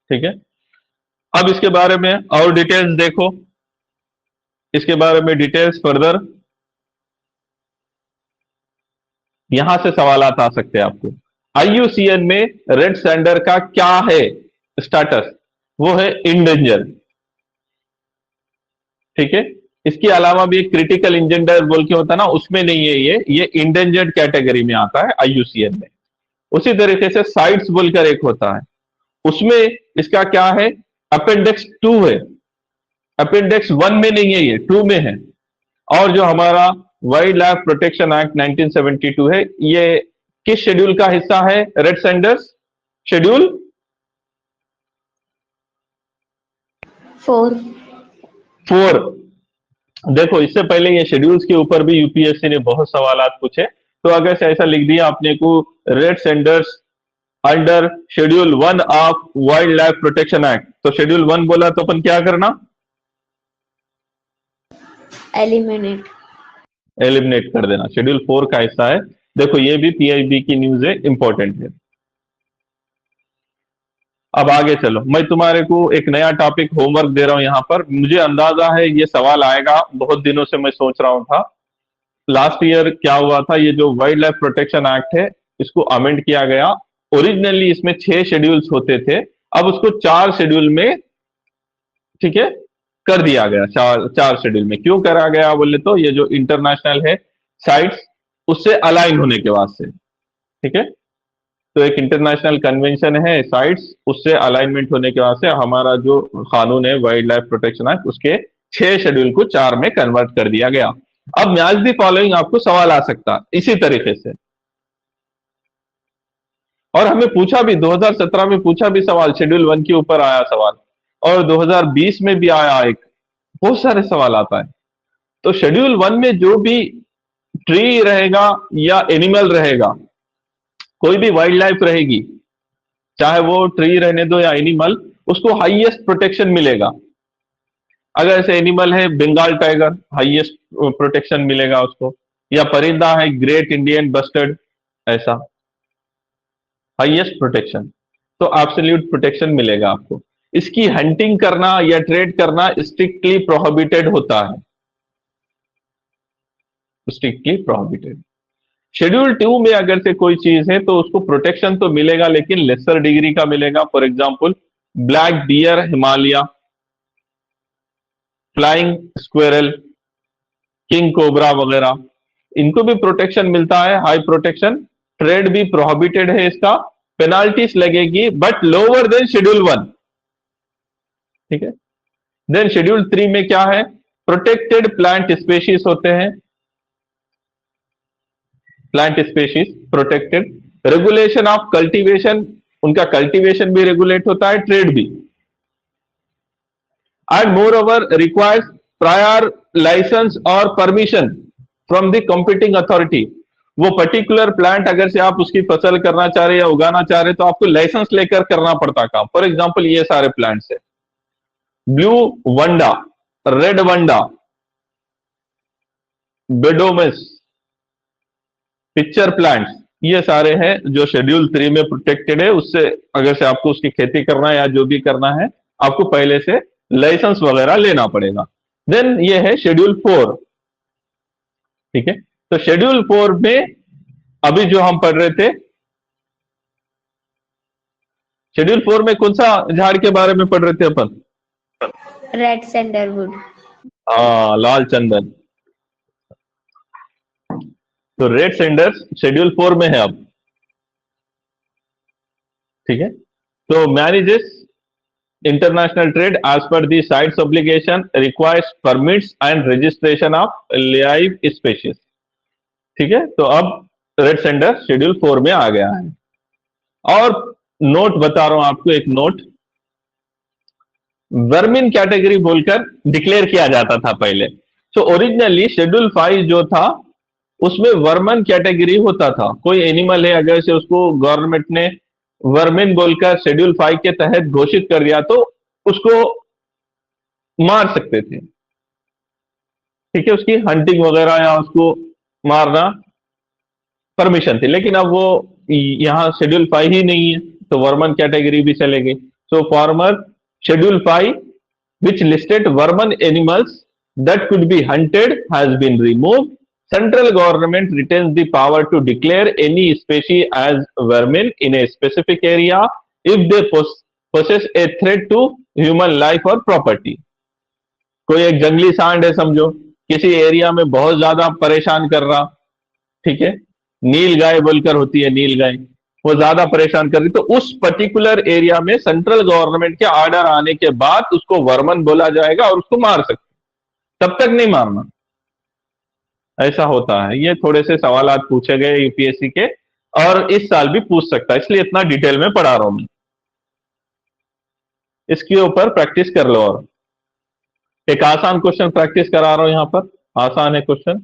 ठीक है, अब इसके बारे में और डिटेल्स देखो। इसके बारे में डिटेल्स फर्दर यहां से सवालात आ सकते हैं आपको। आईयूसीएन में रेड सैंडर का क्या है स्टेटस? वो है इंडेंजर। ठीक है, इसके अलावा भी एक क्रिटिकल इंजेंडर बोल के होता है ना, उसमें नहीं है ये इंडेंजर्ड कैटेगरी में आता है आईयूसीएन में। उसी तरीके से साइट्स बोलकर एक होता है, उसमें इसका क्या है? अपेंडिक्स 2 है। अपेंडिक्स 1 में नहीं है, ये 2 में है। और जो हमारा वाइल्ड लाइफ प्रोटेक्शन एक्ट 1972 है, ये किस शेड्यूल का हिस्सा है? Red Sanders schedule 4। देखो, इससे पहले ये शेड्यूल्स के ऊपर भी यूपीएससी ने बहुत सवालात पूछे, तो अगर से ऐसा लिख दिया आपने को red Sanders under schedule 1 of wild life protection act, तो शेड्यूल 1 बोला तो अपन क्या करना? एलिमिनेट कर देना। शेड्यूल 4 का हिस्सा है। देखो, ये भी पीआईबी की न्यूज है, इंपॉर्टेंट है। अब आगे चलो, मैं तुम्हारे को एक नया टॉपिक होमवर्क दे रहा हूं यहां पर। मुझे अंदाजा है ये सवाल आएगा, बहुत दिनों से मैं सोच रहा हूं था। लास्ट ईयर क्या हुआ था, ये जो वाइल्ड लाइफ प्रोटेक्शन एक्ट है इसको अमेंड किया गया। ओरिजिनली इसमें 6 शेड्यूल्स होते थे, अब उसको 4 शेड्यूल में, ठीक है, कर दिया गया। 4 शेड्यूल में क्यों करा गया बोले तो ये जो इंटरनेशनल है साइट्स, उससे अलाइन होने के वास्ते। ठीक है, तो एक इंटरनेशनल कन्वेंशन है साइट्स, उससे अलाइनमेंट होने के वास्ते हमारा जो कानून है वाइल्ड लाइफ प्रोटेक्शन एक्ट, उसके 6 शेड्यूल को 4 में कन्वर्ट कर दिया गया। अब मैच दी फॉलोइंग आपको सवाल आ सकता इसी तरीके से, और हमें पूछा भी 2017 में पूछा भी सवाल, शेड्यूल 1 के ऊपर आया सवाल, और 2020 में भी आया एक। बहुत सारे सवाल आता है। तो शेड्यूल 1 में जो भी ट्री रहेगा या एनिमल रहेगा, कोई भी वाइल्ड लाइफ रहेगी, चाहे वो ट्री रहने दो या एनिमल, उसको हाईएस्ट प्रोटेक्शन मिलेगा। अगर ऐसे एनिमल है बंगाल टाइगर, हाईएस्ट प्रोटेक्शन मिलेगा उसको, या परिंदा है ग्रेट इंडियन बस्टर्ड, ऐसा हाईएस्ट प्रोटेक्शन, तो एब्सोल्यूट प्रोटेक्शन मिलेगा आपको। इसकी हंटिंग करना या ट्रेड करना स्ट्रिक्टली प्रोहिबिटेड होता है, स्ट्रिक्टली प्रोहिबिटेड। शेड्यूल 2 में अगर से कोई चीज है तो उसको प्रोटेक्शन तो मिलेगा, लेकिन लेसर डिग्री का मिलेगा। For example black deer Himalaya, flying squirrel, king cobra वगैरह, इनको भी प्रोटेक्शन मिलता है, हाई प्रोटेक्शन। ट्रेड भी प्रोहिबिटेड है इसका, पेनाल्टीज लगेगी, बट लोअर देन शेड्यूल 1। ठीक है, देन शेड्यूल 3 में क्या है? प्रोटेक्टेड प्लांट स्पेशीज होते हैं, plant species protected. Regulation of cultivation, उनका कल्टीवेशन भी रेगुलेट होता है, ट्रेड भी। And moreover requires prior licence और permission from the competing authority. वो पर्टिकुलर प्लांट अगर से आप उसकी फसल करना चाह रहे या उगाना चाह रहे तो आपको लाइसेंस लेकर करना पड़ता काम। फॉर एग्जांपल ये सारे प्लांट्स है, ब्लू वंडा, रेड वंडा, बेडोमस, पिक्चर प्लांट्स, ये सारे हैं जो शेड्यूल 3 में प्रोटेक्टेड है। उससे अगर से आपको उसकी खेती करना है या जो भी करना है, आपको पहले से लाइसेंस वगैरह लेना पड़ेगा। देन ये है शेड्यूल 4। ठीक है, तो शेड्यूल 4 में अभी जो हम पढ़ रहे थे, शेड्यूल 4 में कौन सा झाड़ के बारे में पढ़ रहे थे अपन? Red sandalwood. लाल चंदन। तो रेड सैंडर्स शेड्यूल 4 में है अब। ठीक है, तो manages international trade as per the CITES obligation, requires permits and registration of live species. ठीक है, तो अब रेड सेंडर शेड्यूल 4 में आ गया है। और नोट बता रहा हूं आपको, एक नोट, वर्मिन कैटेगरी बोलकर डिक्लेयर किया जाता था पहले। तो ओरिजिनली शेड्यूल 5 जो था उसमें वर्मन कैटेगरी होता था। कोई एनिमल है अगर से उसको गवर्नमेंट ने वर्मिन बोलकर शेड्यूल 5 के तहत घोषित कर दिया तो उसको मार सकते थे। ठीक है, उसकी हंटिंग वगैरह या उसको मारना परमिशन थी। लेकिन अब वो यहाँ शेड्यूल 5 ही नहीं है तो वर्मन कैटेगरी भी चलेगी। सो farmer schedule 5 which listed vermin animals that could be hunted has been removed. Central government retains the power to declare any species as vermin in a specific area if they possess a threat to human life or property. कोई एक जंगली सांड है समझो, किसी area में बहुत ज्यादा परेशान कर रहा, ठीक है, नील गाय बोलकर होती है, नील गाय वो ज्यादा परेशान कर रही, तो उस पर्टिकुलर एरिया में सेंट्रल गवर्नमेंट के ऑर्डर आने के बाद उसको वर्मन बोला जाएगा और उसको मार सकते, तब तक नहीं मारना। ऐसा होता है। ये थोड़े से सवाल पूछे गए यूपीएससी के और इस साल भी पूछ सकता है, इसलिए इतना डिटेल में पढ़ा रहा हूं मैं। इसके ऊपर प्रैक्टिस कर लो। और एक आसान क्वेश्चन प्रैक्टिस करा रहा हूं यहां पर, आसान है क्वेश्चन।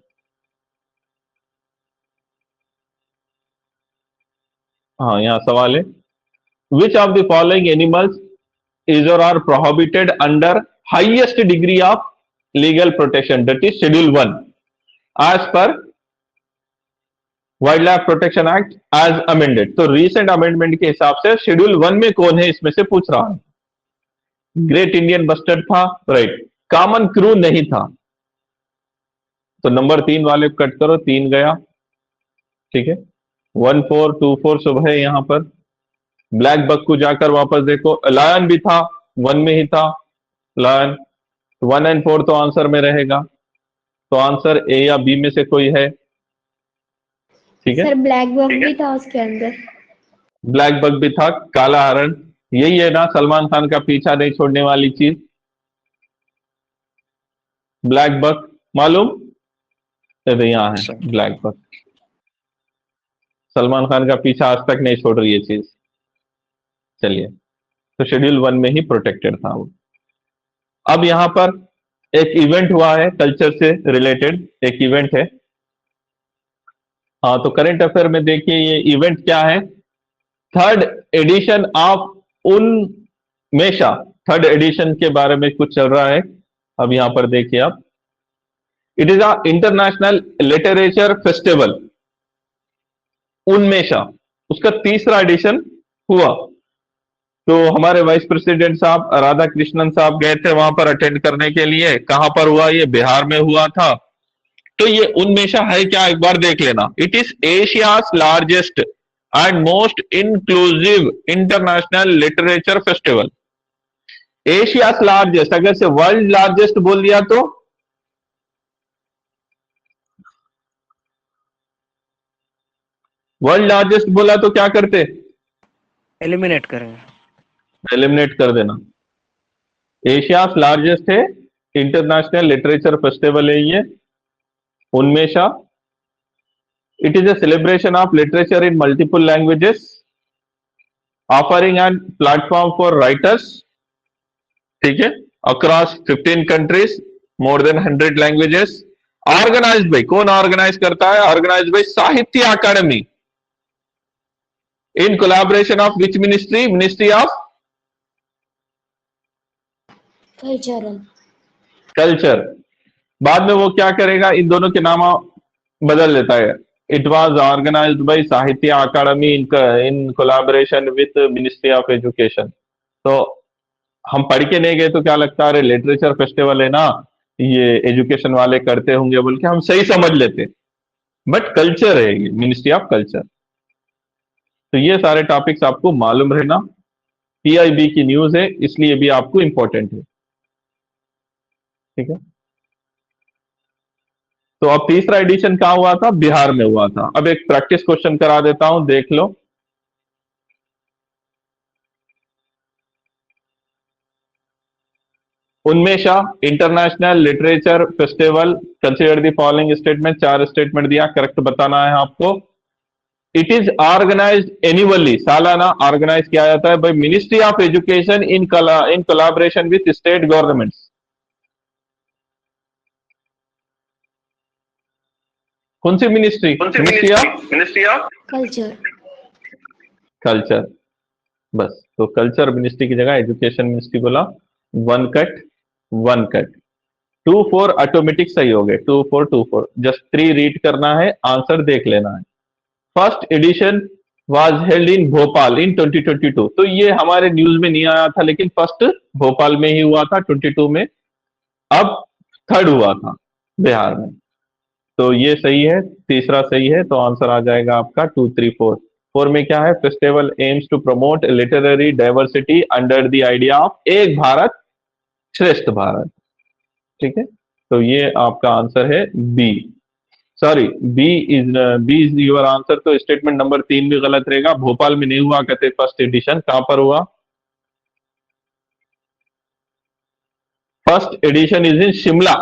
हाँ, यहां सवाल है, which of the following animals is और are prohibited under highest degree of legal protection, that is schedule 1 as per wildlife protection act as amended. तो रीसेंट अमेंडमेंट के हिसाब से शेड्यूल 1 में कौन है इसमें से पूछ रहा है। ग्रेट इंडियन बस्टर्ड था, राइट। कॉमन क्रू नहीं था, तो नंबर 3 वाले कट करो, 3 गया, ठीक है। 1 4 2 4 सब है यहां पर। ब्लैक बक को जाकर वापस देखो, लायन भी था, 1 में ही था लायन। 1 एंड 4 तो आंसर में रहेगा, तो आंसर ए या बी में से कोई है, ठीक है। सर ब्लैक बक भी था उसके अंदर। ब्लैक बक भी था, काला हरण, यही है ना सलमान खान का पीछा नहीं छोड़ने वाली चीज, ब्लैक बक, मालूम है? यहाँ है ब्लैक बक, सलमान खान का पीछा आज तक नहीं छोड़ रही है चीज। चलिए, तो शेड्यूल 1 में ही प्रोटेक्टेड था वो। अब यहां पर एक इवेंट हुआ है, कल्चर से रिलेटेड एक इवेंट है। हाँ, तो करंट अफेयर में देखिए ये इवेंट क्या है। 3rd addition of उनमेशा, 3rd addition के बारे में कुछ चल रहा है। अब यहां पर देखिए आप, it is a international literature festival Unmesha, उसका 3रा एडिशन हुआ। तो हमारे वाइस प्रेसिडेंट साहब राधा कृष्णन साहब गए थे वहां पर अटेंड करने के लिए। कहां पर हुआ? ये बिहार में हुआ था। तो ये उनमेशा है क्या, एक बार देख लेना। It is Asia's largest and most inclusive international literature festival. Asia's largest, अगर से वर्ल्ड लार्जेस्ट बोल दिया तो वर्ल्ड लार्जेस्ट बोला तो क्या करते? एलिमिनेट करेंगे, एलिमिनेट कर देना। एशियाज लार्जेस्ट है, इंटरनेशनल लिटरेचर फेस्टिवल है ये Unmesha. It is a celebration of literature in multiple languages, offering a platform for writers, ठीक है, across 15 countries, more than 100 languages। Organised by, कौन ऑर्गेनाइज करता है? Organised by Sahitya Akademi in collaboration of which ministry? Ministry of culture. बाद में वो क्या करेगा, इन दोनों के नाम बदल देता है। It was organised by Sahitya Akademi in collaboration with ministry of education. तो हम पढ़ के नहीं गए तो क्या लगता है, अरे लिटरेचर फेस्टिवल है ना, ये एजुकेशन वाले करते होंगे बोल के हम सही समझ लेते, बट कल्चर है ये, मिनिस्ट्री ऑफ कल्चर। तो ये सारे टॉपिक्स आपको मालूम रहना, पीआईबी की न्यूज है इसलिए भी आपको इंपॉर्टेंट है, ठीक है। तो अब 3रा एडिशन कहां हुआ था? बिहार में हुआ था। अब एक प्रैक्टिस क्वेश्चन करा देता हूं, देख लो। Unmesha international literature festival consider the following statement, 4 statement दिया, करेक्ट बताना है आपको। इट इज ऑर्गेनाइज्ड एनुअली, सालाना ऑर्गेनाइज किया जाता है by ministry of education in collaboration with state governments. कौन सी ministry? Ministry of culture. Culture, बस। तो कल्चर मिनिस्ट्री की जगह एजुकेशन मिनिस्ट्री बोला। One cut, one cut. 2-4 automatic सही हो गए, 2-4 2-4। जस्ट 3 रीड करना है, आंसर देख लेना है। First edition was held in Bhopal in 2022। तो ये हमारे न्यूज में नहीं आया था, लेकिन फर्स्ट भोपाल में ही हुआ था 22 में। अब थर्ड हुआ था बिहार में। तो ये सही है, तीसरा सही है, तो आंसर आ जाएगा आपका 2, 3, 4। 4 में क्या है? Festival aims to promote literary diversity under the idea of Ek Bharat श्रेष्ठ भारत। ठीक है, तो ये आपका आंसर है B. Sorry, B is your answer. तो स्टेटमेंट नंबर 3 भी गलत रहेगा। भोपाल में नहीं हुआ कहते फर्स्ट एडिशन, कहां पर हुआ? First edition is in Shimla,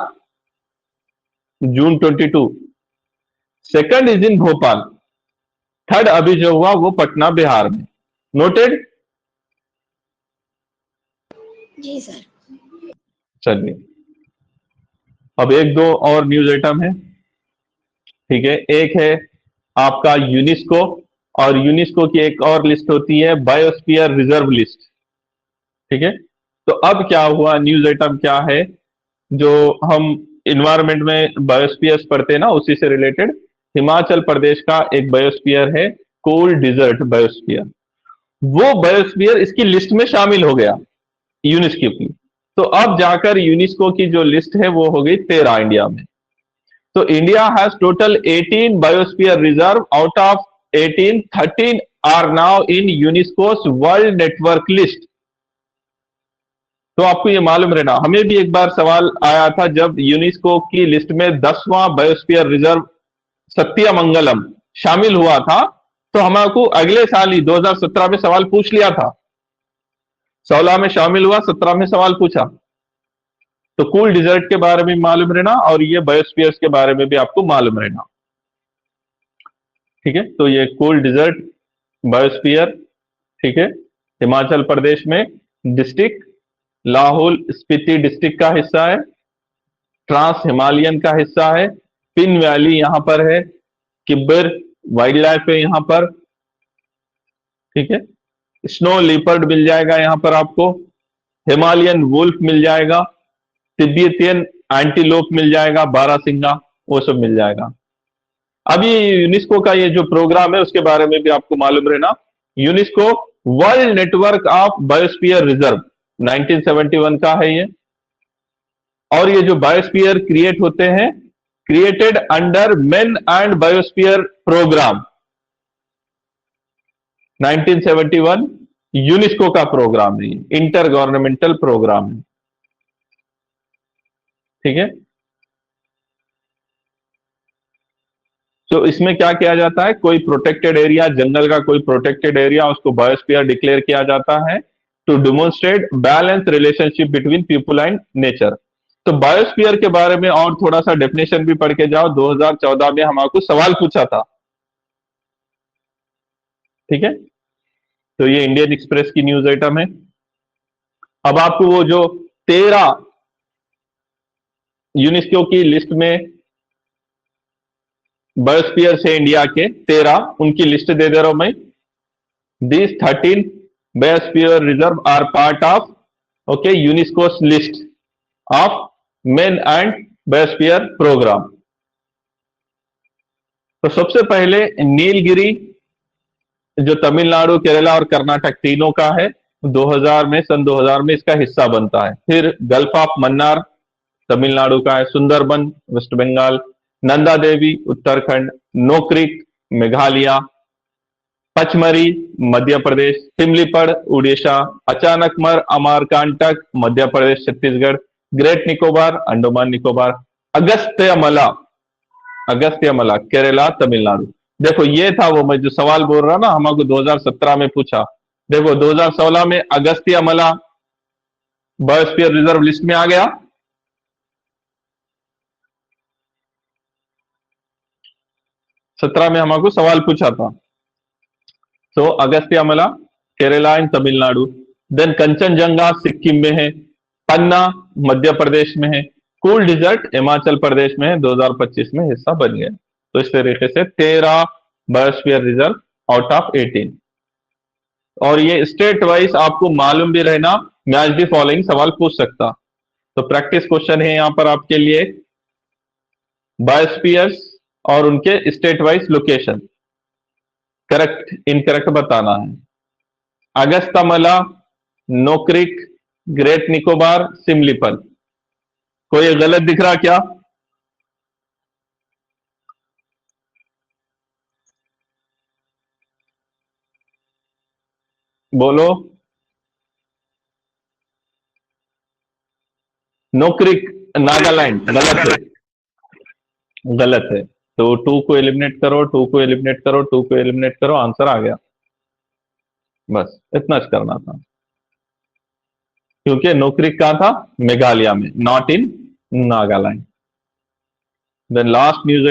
June 22। Second is in Bhopal. Third अभी जो हुआ वो पटना बिहार में। नोटेड? जी सर। चलिए, अब एक दो और न्यूज आइटम है। ठीक है, एक है आपका यूनेस्को, और यूनेस्को की एक और लिस्ट होती है बायोस्फीयर रिजर्व लिस्ट। ठीक है, तो अब क्या हुआ, न्यूज आइटम क्या है, जो हम इन्वायरमेंट में बायोस्फीयर्स पढ़ते हैं ना, उसी से रिलेटेड हिमाचल प्रदेश का एक बायोस्फीयर है, कोल डिजर्ट बायोस्फीयर। वो बायोस्फीयर इसकी लिस्ट में शामिल हो गया यूनेस्को की। तो अब जाकर यूनेस्को की जो लिस्ट है वो हो गई 13 इंडिया में। तो India has total 18 biosphere reserve, out of 18, 13 are now in UNESCO's world network list. तो आपको ये मालूम रहना, हमें भी एक बार सवाल आया था जब यूनेस्को की लिस्ट में 10वां बायोस्फीयर रिजर्व सत्यमंगलम शामिल हुआ था, तो हमको अगले साल ही 2017 में सवाल पूछ लिया था। 16 में शामिल हुआ, 17 में सवाल पूछा। तो कूल डिजर्ट के बारे में मालूम रहना, और ये बायोस्फीयर्स के बारे में भी आपको मालूम रहना। ठीक है, तो ये कूल डिजर्ट बायोस्फीयर, ठीक है, हिमाचल प्रदेश में डिस्ट्रिक्ट लाहौल स्पीति डिस्ट्रिक्ट का हिस्सा है, ट्रांस हिमालयन का हिस्सा है, पिन वैली यहां पर है, किब्बर वाइल्ड लाइफ है यहां पर। ठीक है, स्नो लिपर्ड मिल जाएगा यहां पर आपको, हिमालयन वुल्फ मिल जाएगा, तिब्बतियन एंटीलोप मिल जाएगा, बारासिंगा, वो सब मिल जाएगा। अभी यूनेस्को का ये जो प्रोग्राम है उसके बारे में भी आपको मालूम रहना। UNESCO world network of biosphere reserve 1971 का है ये। और ये जो बायोस्फीयर क्रिएट होते हैं, created under man and biosphere programme, 1971 UNESCO का प्रोग्राम है, इंटर गवर्नमेंटल प्रोग्राम है। ठीक है, तो इसमें क्या किया जाता है, कोई प्रोटेक्टेड एरिया, जंगल का कोई प्रोटेक्टेड एरिया, उसको बायोस्फीयर डिक्लेयर किया जाता है to demonstrate balance relationship between people and nature. तो बायोस्फीयर के बारे में और थोड़ा सा डेफिनेशन भी पढ़ के जाओ, 2014 में हमको सवाल पूछा था। ठीक है, तो ये इंडियन एक्सप्रेस की न्यूज आइटम है। अब आपको वो जो 13 यूनेस्को की लिस्ट में बायोस्फीयर से इंडिया के 13 उनकी लिस्ट दे रहा हूं मैं। These 13 biosphere reserve are part of okay UNESCO's list of man and biosphere programme. तो सबसे पहले नीलगिरी, जो तमिलनाडु, केरला और कर्नाटक तीनों का है, 2000 में, सन 2000 में इसका हिस्सा बनता है। फिर गल्फ ऑफ मन्नार तमिलनाडु का है, सुंदरबन वेस्ट बंगाल, नंदा देवी उत्तराखंड, नोक्रिक मेघालय, पचमरी मध्य प्रदेश, सिमलीपड़ उड़ीसा, अचानकमर अमरकांटक मध्य प्रदेश छत्तीसगढ़, ग्रेट निकोबार अंडमान निकोबार, अगस्त्यमला केरला तमिलनाडु। देखो ये था वो मैं जो सवाल बोल रहा ना, हमको 2017 में पूछा। देखो 2016 में अगस्त्यमला बायोस्फीयर रिजर्व लिस्ट में आ गया। सत्रह में हमको सवाल पूछा था। सो अगस्त्यामला केरला एंड तमिलनाडु, देन कंचनजंगा सिक्किम में है, पन्ना मध्य प्रदेश में है, कूल डिजर्ट हिमाचल प्रदेश में है, 2025 में हिस्सा बन गया। तो इस तरीके से 13 बायोस्फीयर रिजर्व आउट ऑफ 18। और ये स्टेट वाइज आपको मालूम भी रहना, मैच दी फॉलोइंग सवाल पूछ सकता। तो प्रैक्टिस क्वेश्चन है यहां पर आपके लिए, बायोस्फीयर्स और उनके state wise location correct incorrect बताना है। अगस्तमला, नोक्रिक, ग्रेट निकोबार, सिमलीपल, कोई गलत दिख रहा क्या? बोलो। नोक्रिक नागालैंड, गलत है, गलत है। तो टू को एलिमिनेट करो, टू को एलिमिनेट करो, टू को एलिमिनेट करो, आंसर आ गया। बस इतना च करना था, क्योंकि नोक्रिक कहां था? मेघालय में, not in Nagaland. Then last news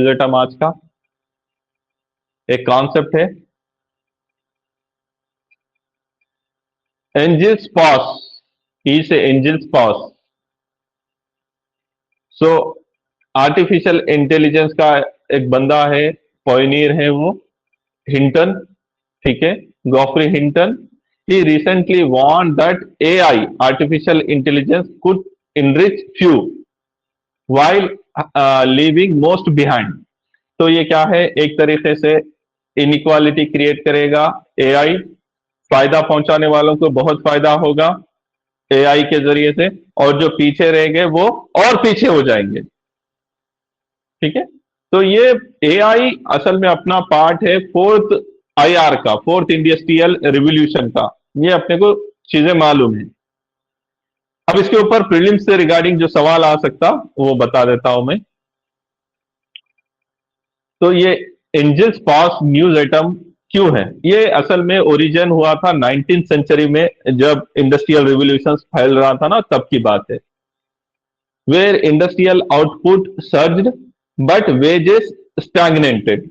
item आज का एक कॉन्सेप्ट है, एंजिल्स पॉस, ई से Engels' pause. So artificial intelligence का एक बंदा है, पॉयनियर है वो, हिंटन, ठीक है, गॉफ्री Hinton. he recently warned that AI, artificial intelligence, could enrich few while leaving most behind। तो ये क्या है? एक तरीके से इनइक्वालिटी क्रिएट करेगा एआई, फायदा पहुंचाने वालों को बहुत फायदा होगा एआई के जरिए से, और जो पीछे रह गए वो और पीछे हो जाएंगे। ठीक है, तो ये एआई असल में अपना पार्ट है फोर्थ आईआर का, फोर्थ इंडस्ट्रियल रिवॉल्यूशन का। ये अपने को चीजें मालूम है। अब इसके ऊपर प्रीलिम्स से रिगार्डिंग जो सवाल आ सकता वो बता देता हूं मैं। तो ये एंजल्स पास न्यूज आइटम क्यों है? ये असल में ओरिजिन हुआ था 19th सेंचुरी में, जब इंडस्ट्रियल रिवॉल्यूशन फैल रहा था ना, तब की बात है। Where industrial output surged but wages stagnated.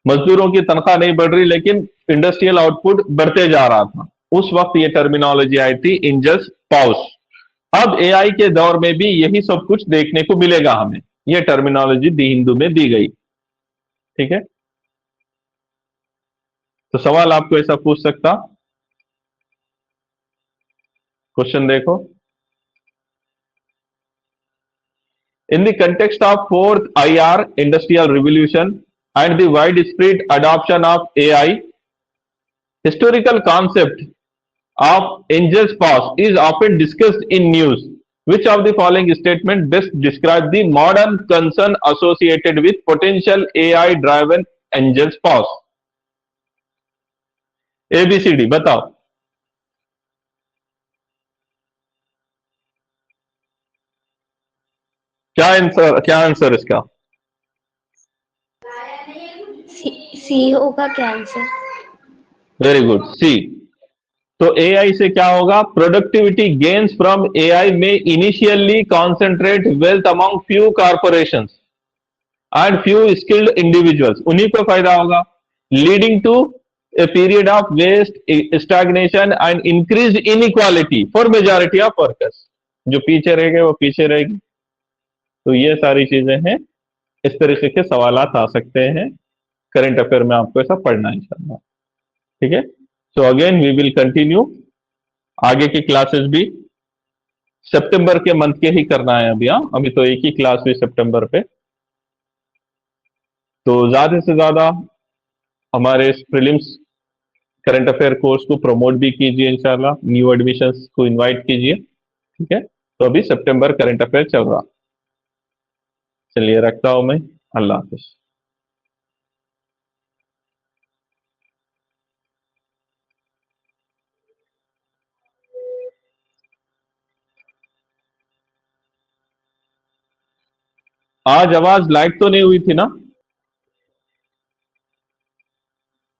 मजदूरों की तनख्वाह नहीं बढ़ रही, लेकिन इंडस्ट्रियल आउटपुट बढ़ते जा रहा था। उस वक्त ये टर्मिनोलॉजी आई थी, इंजस पाउस। अब एआई के दौर में भी यही सब कुछ देखने को मिलेगा हमें। ये टर्मिनोलॉजी दी हिंदू में दी गई। ठीक है, तो सवाल आपको ऐसा पूछ सकता। क्वेश्चन देखो, in the context of fourth IR industrial revolution and the wide spread adoption of AI, historical concept of angel's pass is often discussed in news. Which of the following statement best describe the modern concern associated with potential AI driven angel's pass? ABCD बताओ। क्या answer इसका? सी होगा क्या answer? Very good, सी। तो AI से क्या होगा? Productivity gains from AI में initially concentrate wealth among few corporations and few skilled individuals, उन्हीं को फायदा होगा, leading to a period of waste, stagnation and increase inequality for majority of workers. जो पीछे रह गए वो पीछे रहेगी। तो ये सारी चीजें हैं, इस तरीके के सवाल आ सकते हैं करंट अफेयर में, आपको ऐसा पढ़ना है इंशाल्लाह। ठीक है, so again we will continue. आगे की क्लासेस भी सितंबर के मंथ के ही करना है अभी। हाँ, अभी तो एक ही क्लास हुई सितंबर पे। तो ज्यादा से ज्यादा हमारे इस प्रीलिम्स करंट अफेयर कोर्स को प्रमोट भी कीजिए इंशाल्लाह, न्यू एडमिशंस को इनवाइट कीजिए। ठीक है, तो अभी सितंबर करंट अफेयर चल रहा। चलिए रखता हूं मैं, अल्लाह हाफिज। आज आवाज लाइट तो नहीं हुई थी ना?